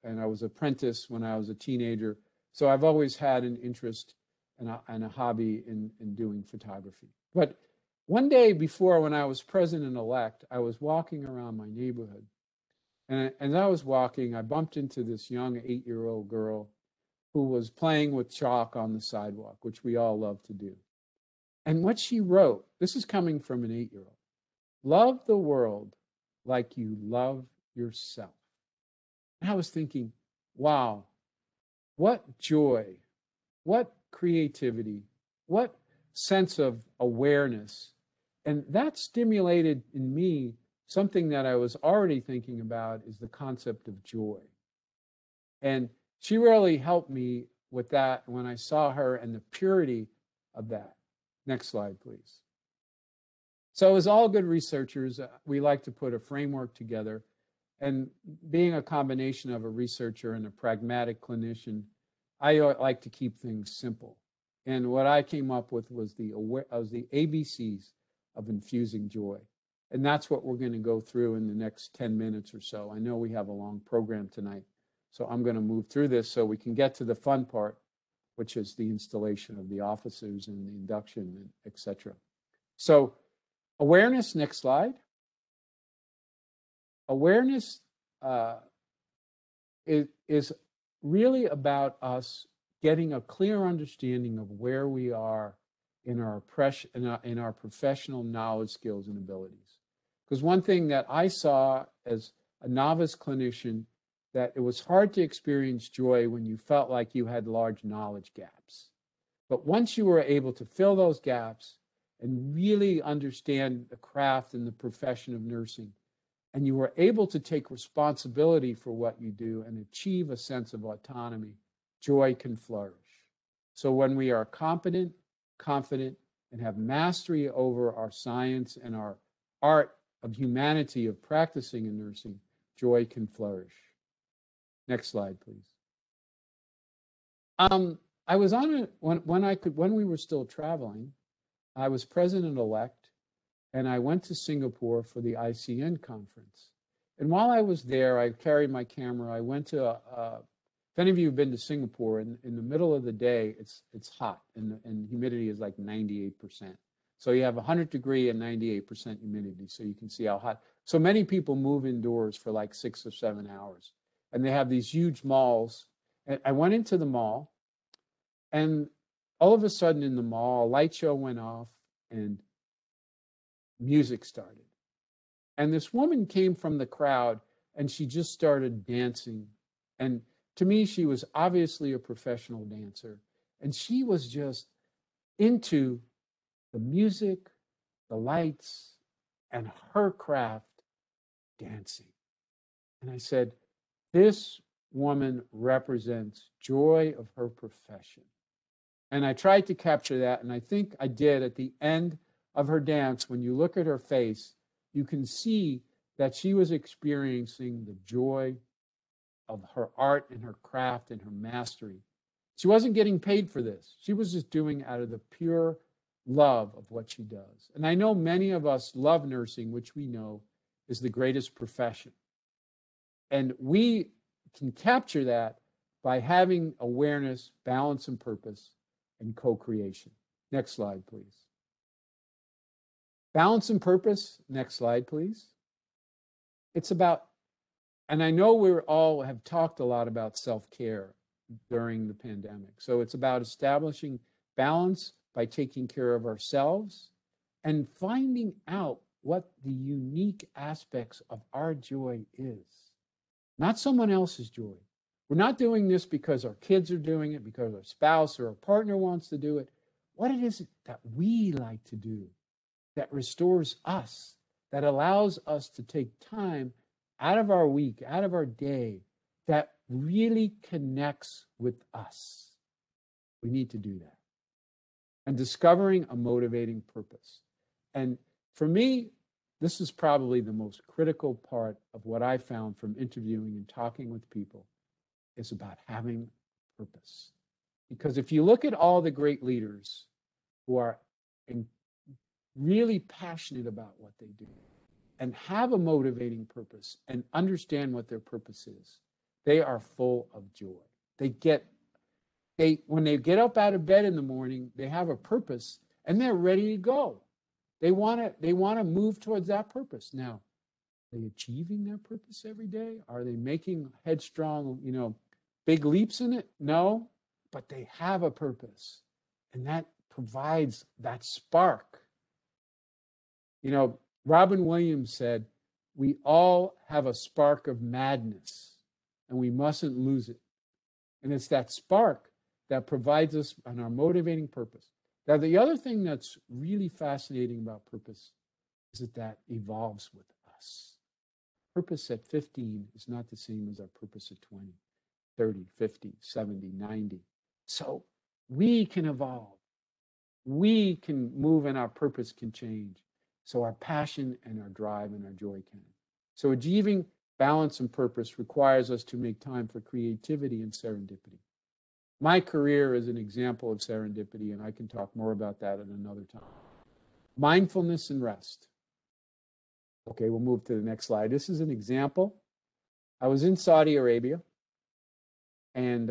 and I was an apprentice when I was a teenager. So I've always had an interest and a hobby in doing photography. But one day before, when I was president-elect, I was walking around my neighborhood. And as I was walking, I bumped into this young 8-year-old girl who was playing with chalk on the sidewalk, which we all love to do. And what she wrote, this is coming from an 8-year-old, love the world like you love yourself. And I was thinking, wow, what joy, what creativity, what sense of awareness. And that stimulated in me something that I was already thinking about, is the concept of joy. And she really helped me with that when I saw her and the purity of that. Next slide, please. So as all good researchers, we like to put a framework together. And being a combination of a researcher and a pragmatic clinician, I like to keep things simple. And what I came up with was the ABCs of infusing joy. And that's what we're going to go through in the next 10 minutes or so. I know we have a long program tonight, so I'm going to move through this so we can get to the fun part, which is the installation of the officers and the induction, etc. So awareness, next slide. Awareness is really about us getting a clear understanding of where we are in our professional knowledge, skills, and abilities. Because one thing that I saw as a novice clinician, that it was hard to experience joy when you felt like you had large knowledge gaps. But once you were able to fill those gaps and really understand the craft and the profession of nursing, and you were able to take responsibility for what you do and achieve a sense of autonomy, joy can flourish. So when we are competent, confident, and have mastery over our science and our art of humanity of practicing in nursing, joy can flourish. Next slide, please. I was on it when we were still traveling. I was president-elect, and I went to Singapore for the ICN conference. And while I was there, I carried my camera. I went to, if any of you have been to Singapore, in the middle of the day, it's hot, and humidity is like 98%. So you have 100-degree and 98% humidity, so you can see how hot. So many people move indoors for like 6 or 7 hours. And they have these huge malls. And I went into the mall, and all of a sudden in the mall, a light show went off, and music started. And this woman came from the crowd, and she just started dancing. And to me, she was obviously a professional dancer. And she was just into the music, the lights, and her craft, dancing. And I said, this woman represents joy of her profession. And I tried to capture that, and I think I did at the end of her dance. When you look at her face, you can see that she was experiencing the joy of her art and her craft and her mastery. She wasn't getting paid for this. She was just doing out of the pure love of what she does. And I know many of us love nursing, which we know is the greatest profession. And we can capture that by having awareness, balance, and purpose, and co-creation. Next slide, please. Balance and purpose. Next slide, please. It's about, and I know we all have talked a lot about self-care during the pandemic. So it's about establishing balance by taking care of ourselves and finding out what the unique aspects of our joy is, not someone else's joy. We're not doing this because our kids are doing it, because our spouse or our partner wants to do it. What it is that we like to do that restores us, that allows us to take time out of our week, out of our day, that really connects with us. We need to do that. And discovering a motivating purpose. And for me, this is probably the most critical part of what I found from interviewing and talking with people. It's about having purpose. Because if you look at all the great leaders who are really passionate about what they do and have a motivating purpose and understand what their purpose is, they are full of joy. When they get up out of bed in the morning, they have a purpose and they're ready to go. They want to move towards that purpose. Now, are they achieving their purpose every day? Are they making headstrong, big leaps in it? No, but they have a purpose, and that provides that spark. Robin Williams said, we all have a spark of madness, and we mustn't lose it. And it's that spark that provides us on our motivating purpose. Now, the other thing that's really fascinating about purpose is that evolves with us. Purpose at 15 is not the same as our purpose at 20, 30, 50, 70, 90. So we can evolve. We can move and our purpose can change. So our passion and our drive and our joy can. So achieving balance and purpose requires us to make time for creativity and serendipity. My career is an example of serendipity, and I can talk more about that at another time. Mindfulness and rest. Okay, we'll move to the next slide. This is an example. I was in Saudi Arabia, and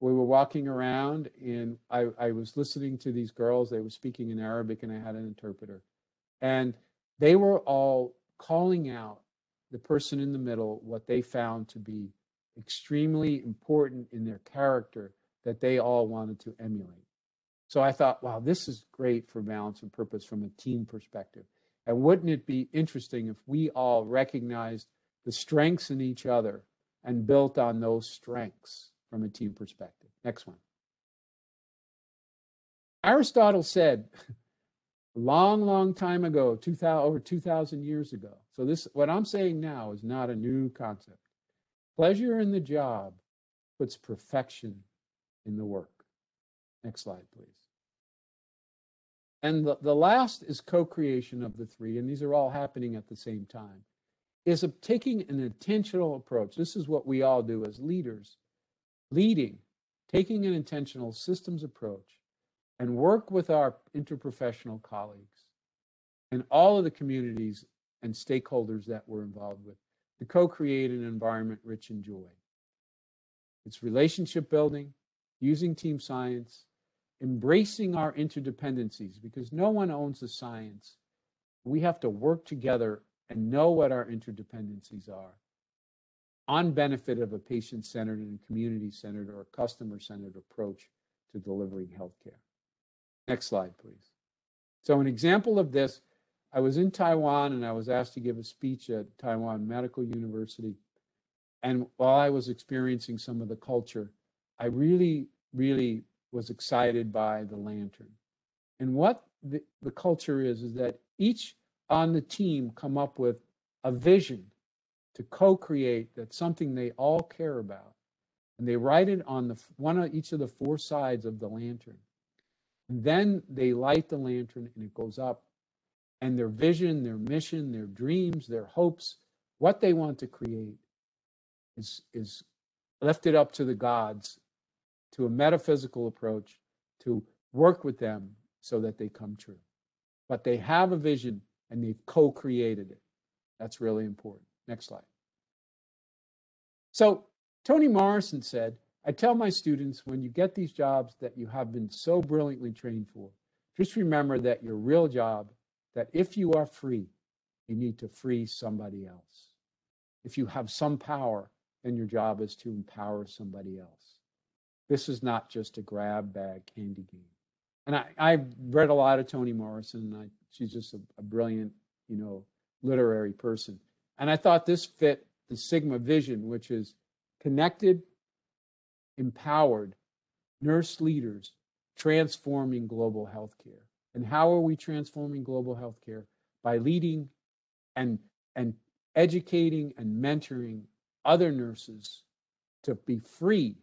we were walking around, and I was listening to these girls. They were speaking in Arabic, and I had an interpreter. And they were all calling out the person in the middle what they found to be extremely important in their character that they all wanted to emulate. So I thought, wow, this is great for balance and purpose from a team perspective. And wouldn't it be interesting if we all recognized the strengths in each other and built on those strengths from a team perspective? Next one. Aristotle said a long, long time ago, over 2,000 years ago. So this, what I'm saying now is not a new concept. Pleasure in the job puts perfection in the work. Next slide, please. And the last is co-creation of the three, and these are all happening at the same time, is taking an intentional approach. This is what we all do as leaders, leading, taking an intentional systems approach and work with our interprofessional colleagues and all of the communities and stakeholders that we're involved with to co-create an environment rich in joy. It's relationship building, using team science, embracing our interdependencies, because no one owns the science. We have to work together and know what our interdependencies are on benefit of a patient-centered and community-centered or a customer-centered approach to delivering healthcare. Next slide, please. So an example of this, I was in Taiwan and I was asked to give a speech at Taiwan Medical University. And while I was experiencing some of the culture, I really, really was excited by the lantern. And what the culture is that each on the team come up with a vision to co-create that's something they all care about. And they write it on each of the four sides of the lantern. And then they light the lantern and it goes up. And their vision, their mission, their dreams, their hopes, what they want to create is lifted up to the gods, to a metaphysical approach, to work with them so that they come true. But they have a vision and they've co-created it. That's really important. Next slide. So Toni Morrison said, I tell my students, when you get these jobs that you have been so brilliantly trained for, just remember that your real job, that if you are free, you need to free somebody else. If you have some power, then your job is to empower somebody else. This is not just a grab bag candy game. And I've read a lot of Toni Morrison. She's just a brilliant, literary person. And I thought this fit the Sigma vision, which is connected, empowered, nurse leaders transforming global healthcare. And how are we transforming global healthcare? By leading and educating and mentoring other nurses to be free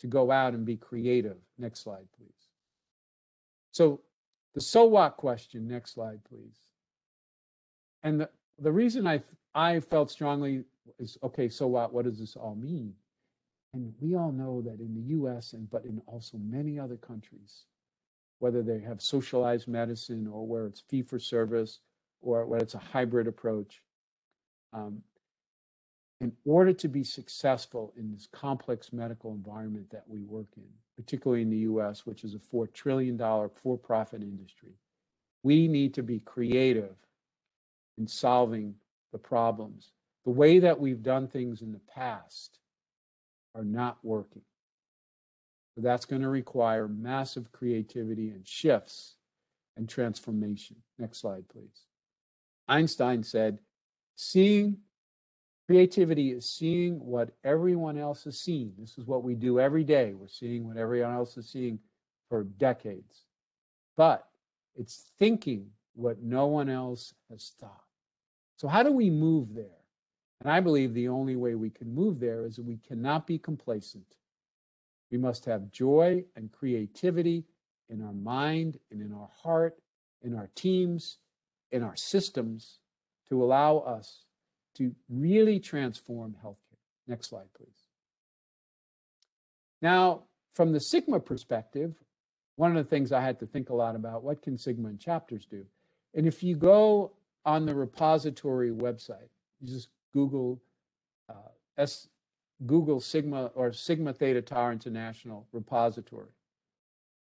to go out and be creative. Next slide, please. So the so what question, next slide, please. And the reason I felt strongly is, okay, so what does this all mean? And we all know that in the US, but in also many other countries, whether they have socialized medicine or where it's fee for service or where it's a hybrid approach, in order to be successful in this complex medical environment that we work in, particularly in the US, which is a $4 trillion for-profit industry, we need to be creative in solving the problems. The way that we've done things in the past are not working. So that's going to require massive creativity and shifts and transformation. Next slide, please. Einstein said, creativity is seeing what everyone else is seeing. This is what we do every day. We're seeing what everyone else is seeing for decades. But it's thinking what no one else has thought. So how do we move there? And I believe the only way we can move there is that we cannot be complacent. We must have joy and creativity in our mind and in our heart, in our teams, in our systems to allow us to really transform healthcare. Next slide, please. Now, from the Sigma perspective, one of the things I had to think a lot about, what can Sigma and chapters do? And if you go on the repository website, you just Google Google Sigma or Sigma Theta Tau International repository.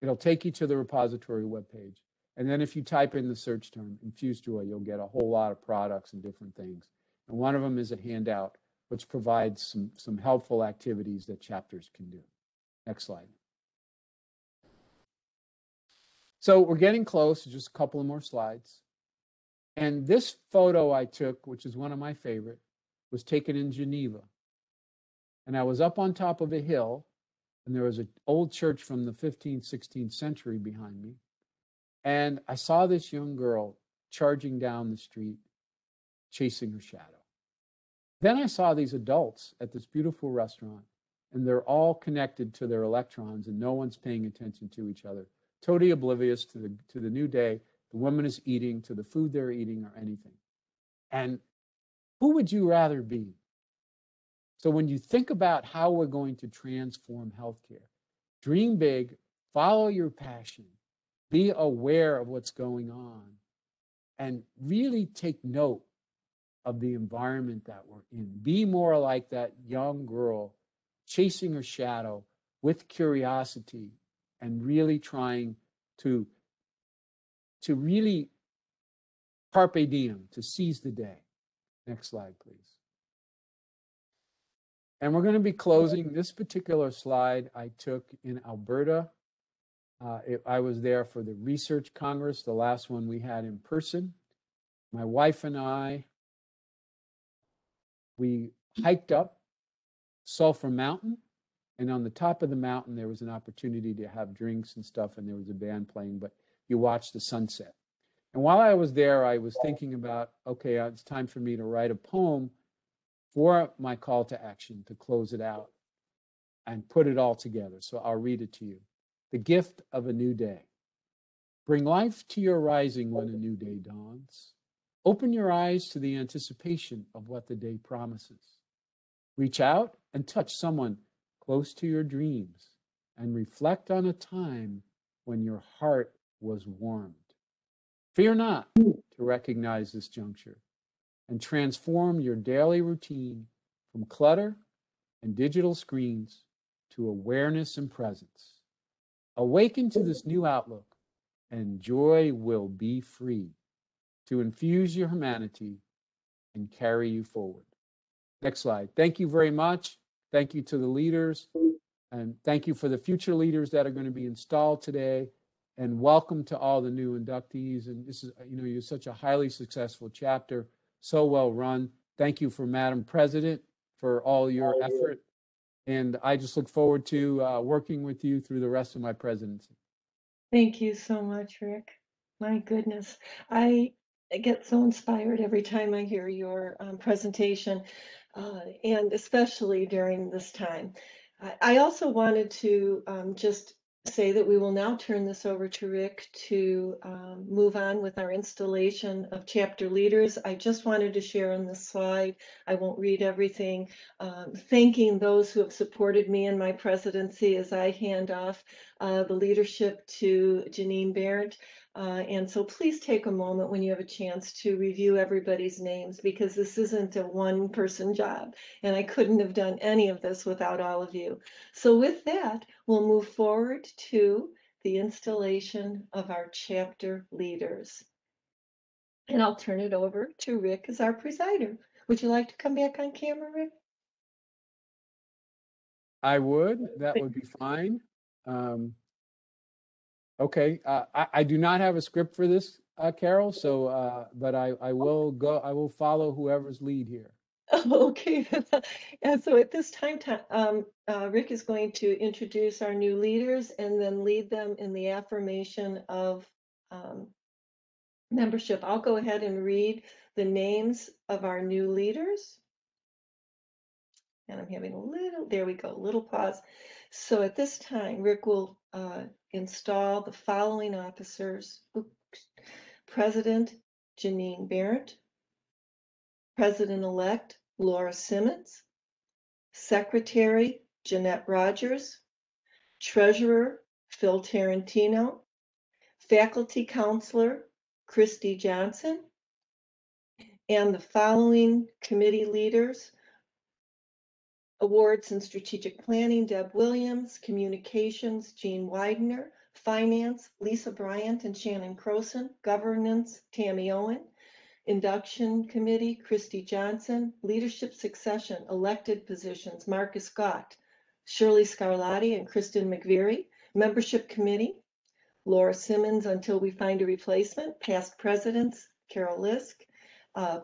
It'll take you to the repository webpage. And then if you type in the search term, Infused Joy, you'll get a whole lot of products and different things. And one of them is a handout which provides some helpful activities that chapters can do. Next slide. So we're getting close, just a couple of more slides. And this photo I took, which is one of my favorite, was taken in Geneva. And I was up on top of a hill, and there was an old church from the 15th, 16th century behind me. And I saw this young girl charging down the street, chasing her shadow. Then I saw these adults at this beautiful restaurant, and they're all connected to their electrons, and no one's paying attention to each other, totally oblivious to the new day the woman is eating, to the food they're eating, or anything. And who would you rather be? So when you think about how we're going to transform healthcare, dream big, follow your passion, be aware of what's going on, and really take note of the environment that we're in. Be more like that young girl chasing her shadow with curiosity and really trying to really carpe diem, to seize the day. Next slide, please. And we're going to be closing. This particular slide I took in Alberta. I was there for the Research Congress, the last one we had in person. My wife and I, we hiked up Sulphur Mountain, and on the top of the mountain there was an opportunity to have drinks and stuff, and there was a band playing, but you watched the sunset. And while I was there, I was thinking about, okay, it's time for me to write a poem for my call to action to close it out and put it all together. So I'll read it to you. The gift of a new day. Bring life to your rising when a new day dawns. Open your eyes to the anticipation of what the day promises. Reach out and touch someone close to your dreams and reflect on a time when your heart was warmed. Fear not to recognize this juncture and transform your daily routine from clutter and digital screens to awareness and presence. Awaken to this new outlook, and joy will be free to infuse your humanity and carry you forward. Next slide. Thank you very much. Thank you to the leaders, and thank you for the future leaders that are going to be installed today. And welcome to all the new inductees. And this is, you're such a highly successful chapter, so well run. Thank you for Madam President for all your effort. And I just look forward to working with you through the rest of my presidency. Thank you so much, Rick. My goodness, I get so inspired every time I hear your presentation, and especially during this time. I also wanted to just say that we will now turn this over to Rick to move on with our installation of chapter leaders. I just wanted to share on this slide, I won't read everything, thanking those who have supported me in my presidency as I hand off the leadership to Janine Barrett. And so please take a moment when you have a chance to review everybody's names, because this isn't a one-person job, and I couldn't have done any of this without all of you. So with that, we'll move forward to the installation of our chapter leaders. And I'll turn it over to Rick as our presider. Would you like to come back on camera, Rick? I would. That would be fine. Okay. I do not have a script for this, Carol. So, but I will go. I will follow whoever's lead here. Okay. And so at this time, Rick is going to introduce our new leaders and then lead them in the affirmation of membership. I'll go ahead and read the names of our new leaders. And I'm having a little, there we go, little pause. So at this time, Rick will install the following officers. Oops. President Janine Barrett, President-elect Laura Simmons, Secretary Jeanette Rogers, Treasurer Phil Tarantino, Faculty Counselor Christy Johnson, and the following committee leaders: Awards and Strategic Planning, Deb Williams; Communications, Jean Widener; Finance, Lisa Bryant and Shannon Croson; Governance, Tammy Owen; Induction Committee, Christy Johnson. Leadership Succession, elected positions, Marcus Gott, Shirley Scarlatti, and Kristen McVeary. Membership Committee, Laura Simmons until we find a replacement. Past presidents, Carol Lisk.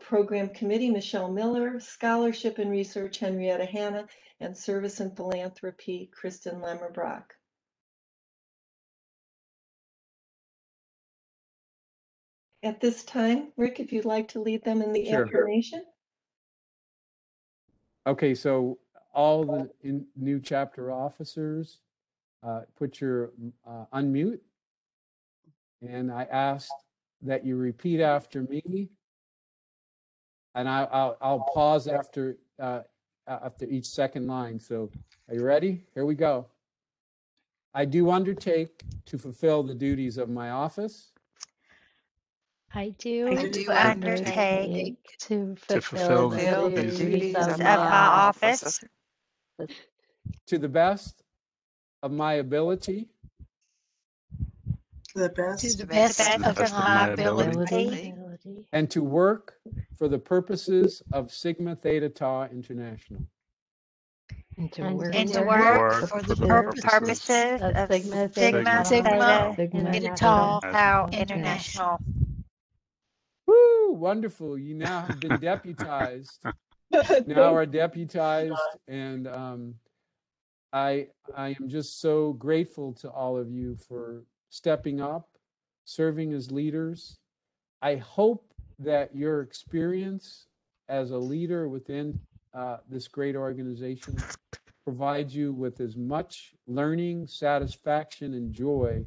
Program Committee, Michelle Miller. Scholarship and Research, Henrietta Hanna. And Service and Philanthropy, Kristen Lemmerbrock. At this time, Rick, if you'd like to lead them in the Sure. affirmation. Okay, so all the new chapter officers, put your unmute. And I asked that you repeat after me. And I'll pause after each second line. So are you ready? Here we go. I do undertake to fulfill the duties of my office I do undertake to To fulfill fulfill the duties of my office to the best of my ability The To best. the best best of best of my my ability. and to work for the purposes of Sigma Theta Tau International. and to And to work work for for the the purposes of Sigma Theta Sigma International. Tau International. Woo, wonderful. You now have been deputized. Now are deputized, and I am just so grateful to all of you for stepping up, serving as leaders. I hope that your experience as a leader within this great organization provides you with as much learning, satisfaction, and joy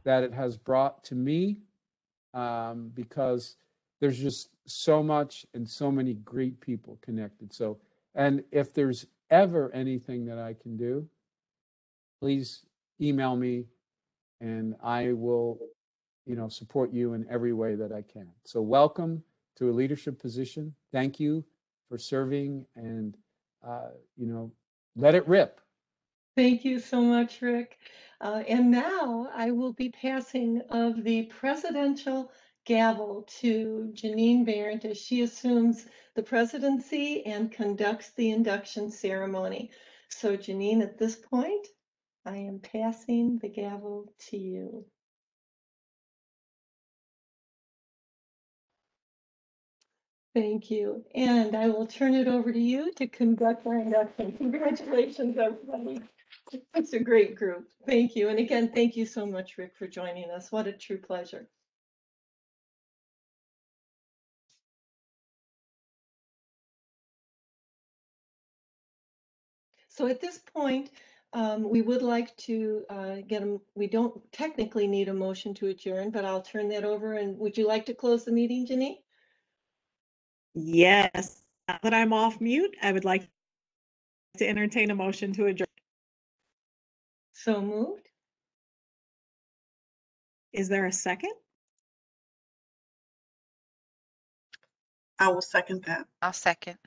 that it has brought to me, because there's just so much and so many great people connected. So, and if there's ever anything that I can do, please email me and I will, support you in every way that I can. So welcome to a leadership position. Thank you for serving, and, let it rip. Thank you so much, Rick. And now I will be passing of the presidential gavel to Janine Barrett as she assumes the presidency and conducts the induction ceremony. So Janine, at this point, I am passing the gavel to you. Thank you. And I will turn it over to you to conduct our induction. Congratulations, everybody. It's a great group. Thank you. And again, thank you so much, Rick, for joining us. What a true pleasure. So at this point, we would like to we don't technically need a motion to adjourn, but I'll turn that over. And would you like to close the meeting, Janine? Yes. Now that I'm off mute, I would like to entertain a motion to adjourn. So moved. Is there a second? I will second that. I'll second.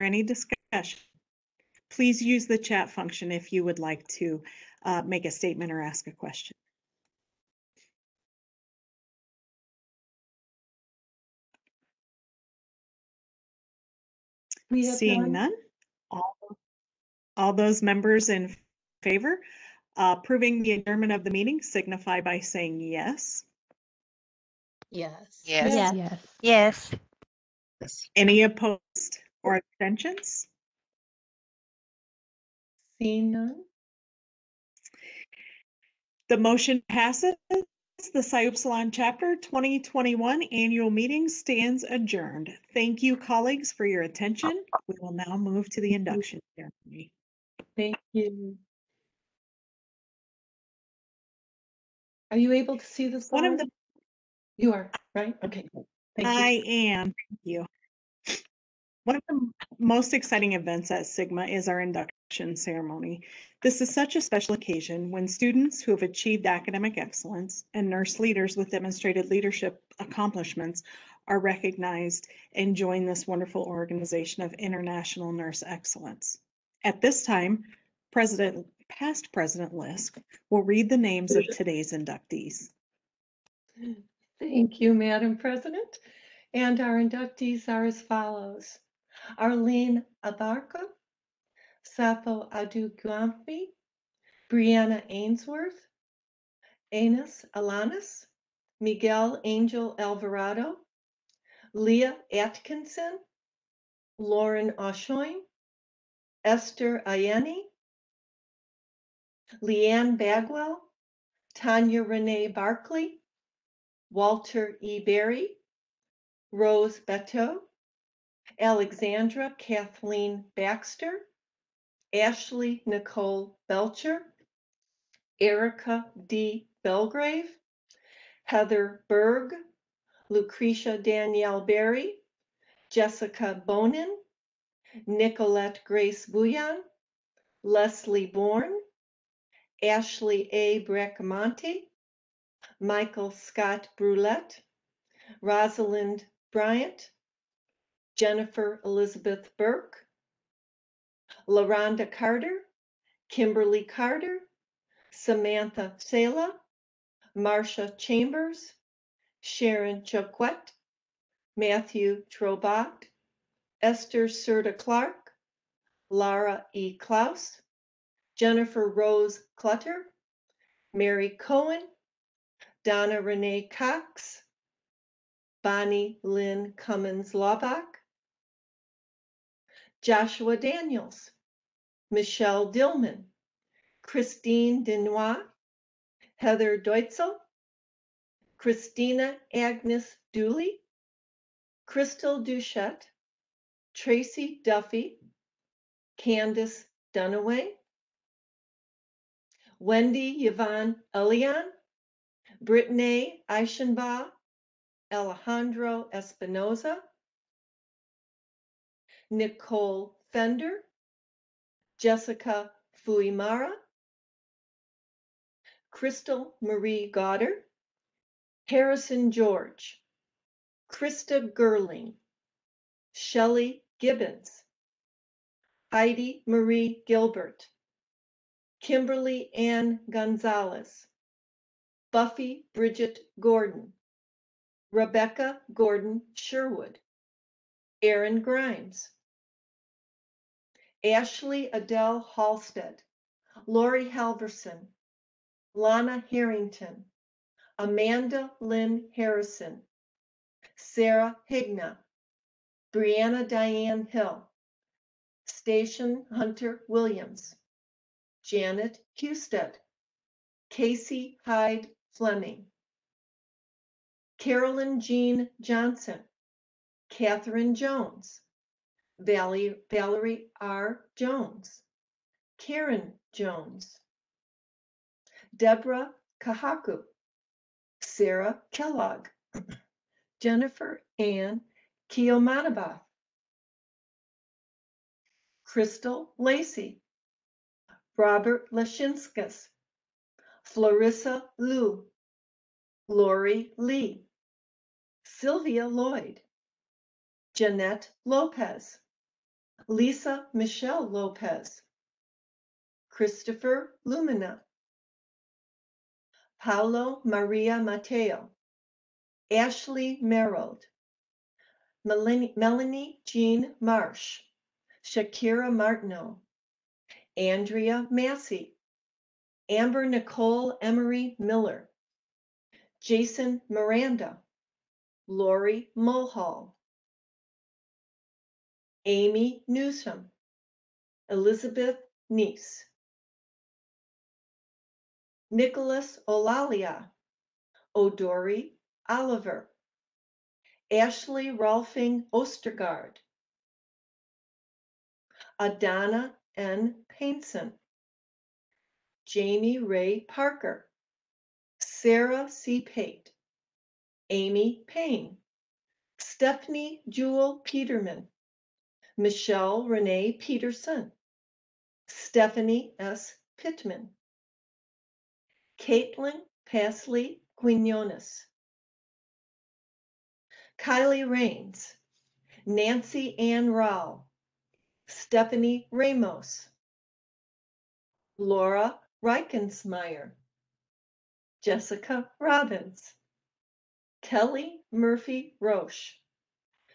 Any discussion? Please use the chat function if you would like to make a statement or ask a question. Seeing none, all those members in favor approving the adjournment of the meeting signify by saying yes. Yes. Yes. Yes. Yes. Any opposed or abstentions? Seeing none. The motion passes. The Psi Upsilon Chapter 2021 annual meeting stands adjourned. Thank you, colleagues, for your attention. We will now move to the induction ceremony. Thank you. Are you able to see the slide? You are, right? Okay. Thank you. I am. Thank you. One of the most exciting events at Sigma is our induction ceremony. This is such a special occasion when students who have achieved academic excellence and nurse leaders with demonstrated leadership accomplishments are recognized and join this wonderful organization of international nurse excellence. At this time, past President Lisk will read the names of today's inductees. Thank you, Madam President. And our inductees are as follows: Arlene Abarca, Sappho Aduguamfi, Brianna Ainsworth, Enos Alanis, Miguel Angel Alvarado, Leah Atkinson, Lauren Oshoin, Esther Ayeni, Leanne Bagwell, Tanya Renee Barkley, Walter E. Berry, Rose Beto, Alexandra Kathleen Baxter, Ashley Nicole Belcher, Erica D. Belgrave, Heather Berg, Lucretia Danielle Berry, Jessica Bonin, Nicolette Grace Bouillon, Leslie Bourne, Ashley A. Bracamonte, Michael Scott Brulette, Rosalind Bryant, Jennifer Elizabeth Burke, LaRonda Carter, Kimberly Carter, Samantha Sala, Marcia Chambers, Sharon Choquette, Matthew Trobat, Esther Serta Clark, Lara E. Klaus, Jennifer Rose Clutter, Mary Cohen, Donna Renee Cox, Bonnie Lynn Cummins Laubach, Joshua Daniels, Michelle Dillman, Christine Denois, Heather Deutzel, Christina Agnes Dooley, Crystal Duchette, Tracy Duffy, Candace Dunaway, Wendy Yvonne Elian, Brittany Eichenbaugh, Alejandro Espinoza, Nicole Fender, Jessica Fuimara, Crystal Marie Goddard, Harrison George, Krista Gerling, Shelley Gibbons, Heidi Marie Gilbert, Kimberly Ann Gonzalez, Buffy Bridget Gordon, Rebecca Gordon Sherwood, Aaron Grimes, Ashley Adele Halstead, Lori Halverson, Lana Harrington, Amanda Lynn Harrison, Sarah Higna, Brianna Diane Hill, Station Hunter Williams, Janet Husted, Casey Hyde Fleming, Carolyn Jean Johnson, Catherine Jones, Valerie R. Jones, Karen Jones, Deborah Kahaku, Sarah Kellogg, Jennifer Ann Kiyomanaba, Crystal Lacey, Robert Lashinskas, Florissa Liu, Lori Lee, Sylvia Lloyd, Jeanette Lopez, Lisa Michelle Lopez, Christopher Lumina, Paulo Maria Mateo, Ashley Merrill, Melanie Jean Marsh, Shakira Martineau, Andrea Massey, Amber Nicole Emery Miller, Jason Miranda, Lori Mulhall, Amy Newsom, Elizabeth Neese, Nicholas Olalia, Odori Oliver, Ashley Rolfing Ostergaard, Adana N. Painson, Jamie Ray Parker, Sarah C. Pate, Amy Payne, Stephanie Jewel Peterman, Michelle Renee Peterson, Stephanie S. Pittman, Caitlin Pasley Quinones, Kylie Rains, Nancy Ann Rao, Stephanie Ramos, Laura Reichensmeyer, Jessica Robbins, Kelly Murphy Roche,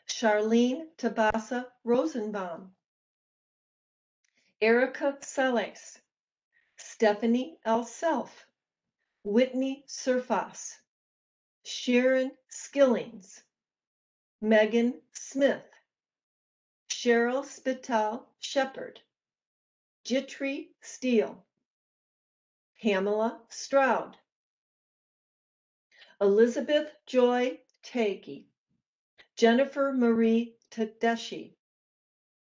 Charlene Tabasa Rosenbaum, Erica Seles, Stephanie L. Self, Whitney Surfas, Sharon Skillings, Megan Smith, Cheryl Spittal Shepard, Jitri Steele, Pamela Stroud, Elizabeth Joy Tagey, Jennifer Marie Tedeschi,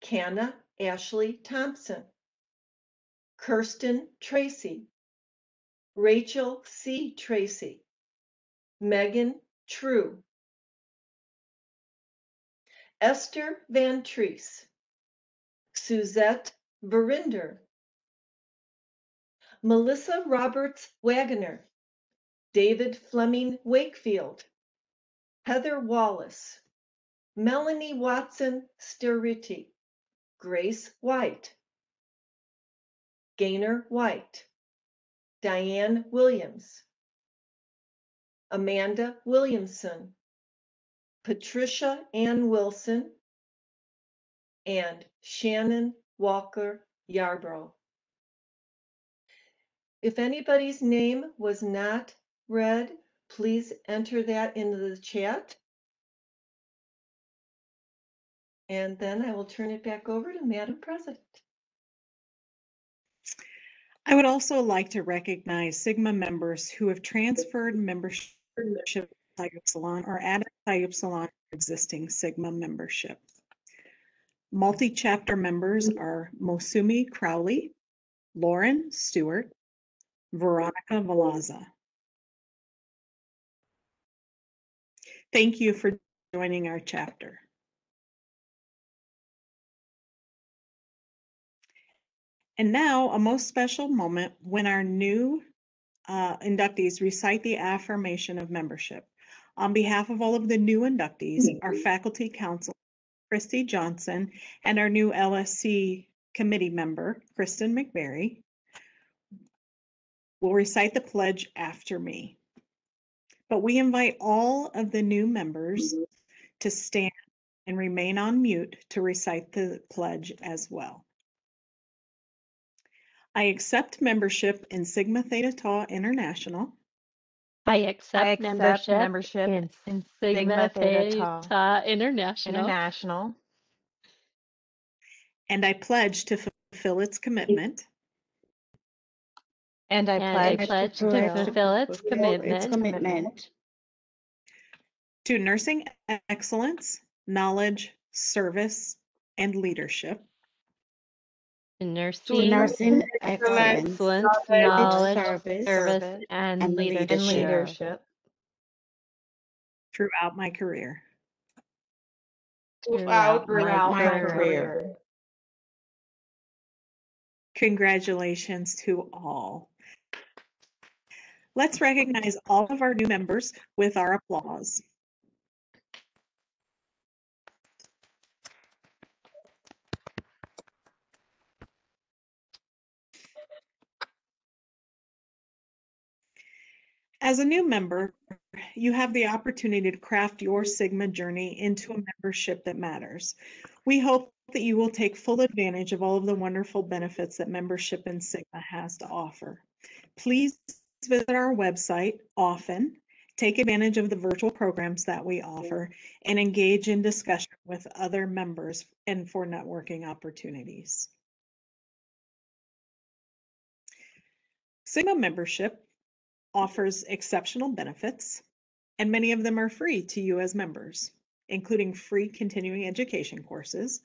Canna Ashley Thompson, Kirsten Tracy, Rachel C. Tracy, Megan True, Esther Van Treese, Suzette Verinder, Melissa Roberts Wagoner, David Fleming Wakefield, Heather Wallace, Melanie Watson Steriti, Grace White, Gaynor White, Diane Williams, Amanda Williamson, Patricia Ann Wilson, and Shannon Walker Yarbrough. If anybody's name was not read, please enter that into the chat. And then I will turn it back over to Madam President. I would also like to recognize Sigma members who have transferred membership to Psi Upsilon or added Psi Upsilon to existing Sigma membership. Multi-chapter members are Mosumi Crowley, Lauren Stewart, Veronica Valaza. Thank you for joining our chapter. And now a most special moment when our new inductees recite the affirmation of membership. On behalf of all of the new inductees, our faculty council, Christy Johnson, and our new LSC committee member, Kristen McBary, will recite the pledge after me. But we invite all of the new members to stand and remain on mute to recite the pledge as well. I accept membership in Sigma Theta Tau International. I accept membership in in Sigma Theta International. And I pledge to fulfill its commitment. And I pledge to fulfill its commitment To nursing excellence, knowledge, service, and leadership. in nursing excellence, knowledge, service, and leadership Throughout my career. throughout my career. Congratulations to all. Let's recognize all of our new members with our applause. As a new member, you have the opportunity to craft your Sigma journey into a membership that matters. We hope that you will take full advantage of all of the wonderful benefits that membership in Sigma has to offer. Please visit our website often, take advantage of the virtual programs that we offer, and engage in discussion with other members and for networking opportunities. Sigma membership offers exceptional benefits, and many of them are free to you as members, including free continuing education courses,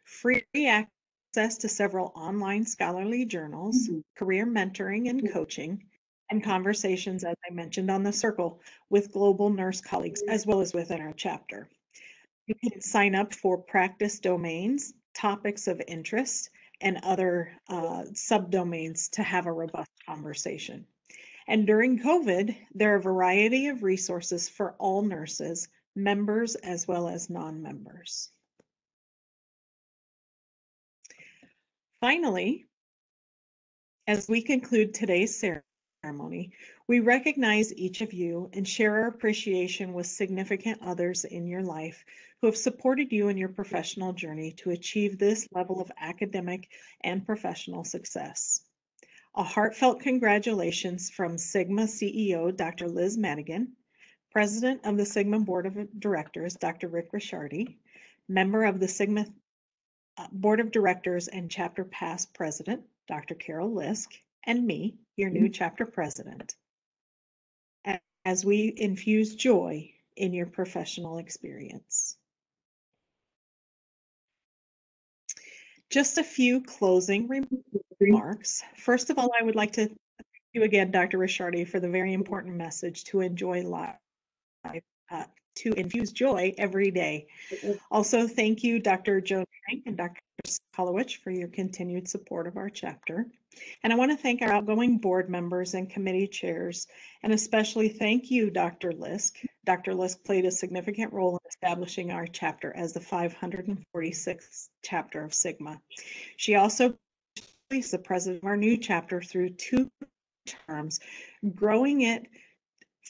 free access to several online scholarly journals, career mentoring and coaching, and conversations, as I mentioned on the circle, with global nurse colleagues, as well as within our chapter. You can sign up for practice domains, topics of interest, and other subdomains to have a robust conversation. And during COVID, there are a variety of resources for all nurses, members as well as non-members. Finally, as we conclude today's ceremony, We recognize each of you and share our appreciation with significant others in your life who have supported you in your professional journey to achieve this level of academic and professional success. A heartfelt congratulations from Sigma CEO, Dr. Liz Madigan, President of the Sigma Board of Directors, Dr. Rick Ricciardi, member of the Sigma Board of Directors and Chapter Past President, Dr. Carol Lisk, and me, your new chapter president, as we infuse joy in your professional experience. Just a few closing remarks. First of all, I would like to thank you again, Dr. Ricciardi, for the very important message to enjoy life, to infuse joy every day. Also, thank you, Dr. Joan Frank and Dr. Kolowich, for your continued support of our chapter. And I want to thank our outgoing board members and committee chairs, and especially thank you, Dr. Lisk. Dr. Lisk played a significant role in establishing our chapter as the 546th chapter of Sigma. She also is the president of our new chapter through 2 terms, growing it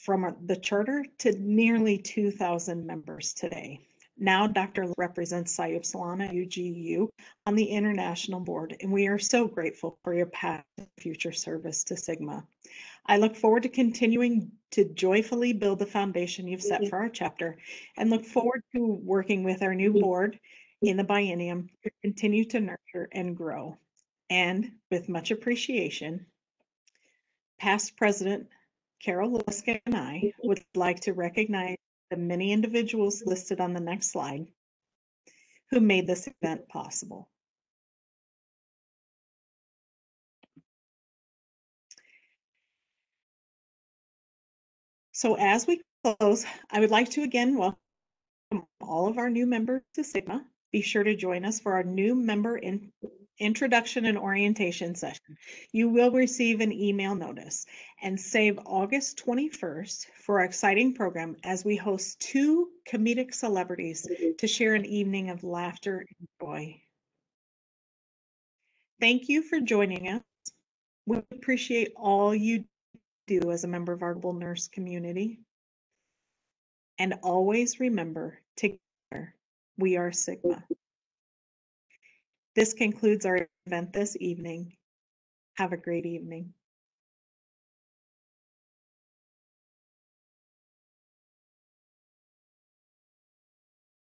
from the charter to nearly 2,000 members today. Now, Dr. represents Psi Upsilon at UGU on the International Board, and we are so grateful for your past and future service to Sigma. I look forward to continuing to joyfully build the foundation you've set for our chapter, and look forward to working with our new board in the biennium to continue to nurture and grow. And with much appreciation, past President Carol Lisk and I would like to recognize the many individuals listed on the next slide who made this event possible. So as we close, I would like to again welcome all of our new members to Sigma. Be sure to join us for our new member introduction and orientation session. You will receive an email notice, and save August 21st for our exciting program as we host 2 comedic celebrities to share an evening of laughter and joy. Thank you for joining us. We appreciate all you do as a member of our global nurse community. And always remember, together, we are Sigma. This concludes our event this evening. Have a great evening.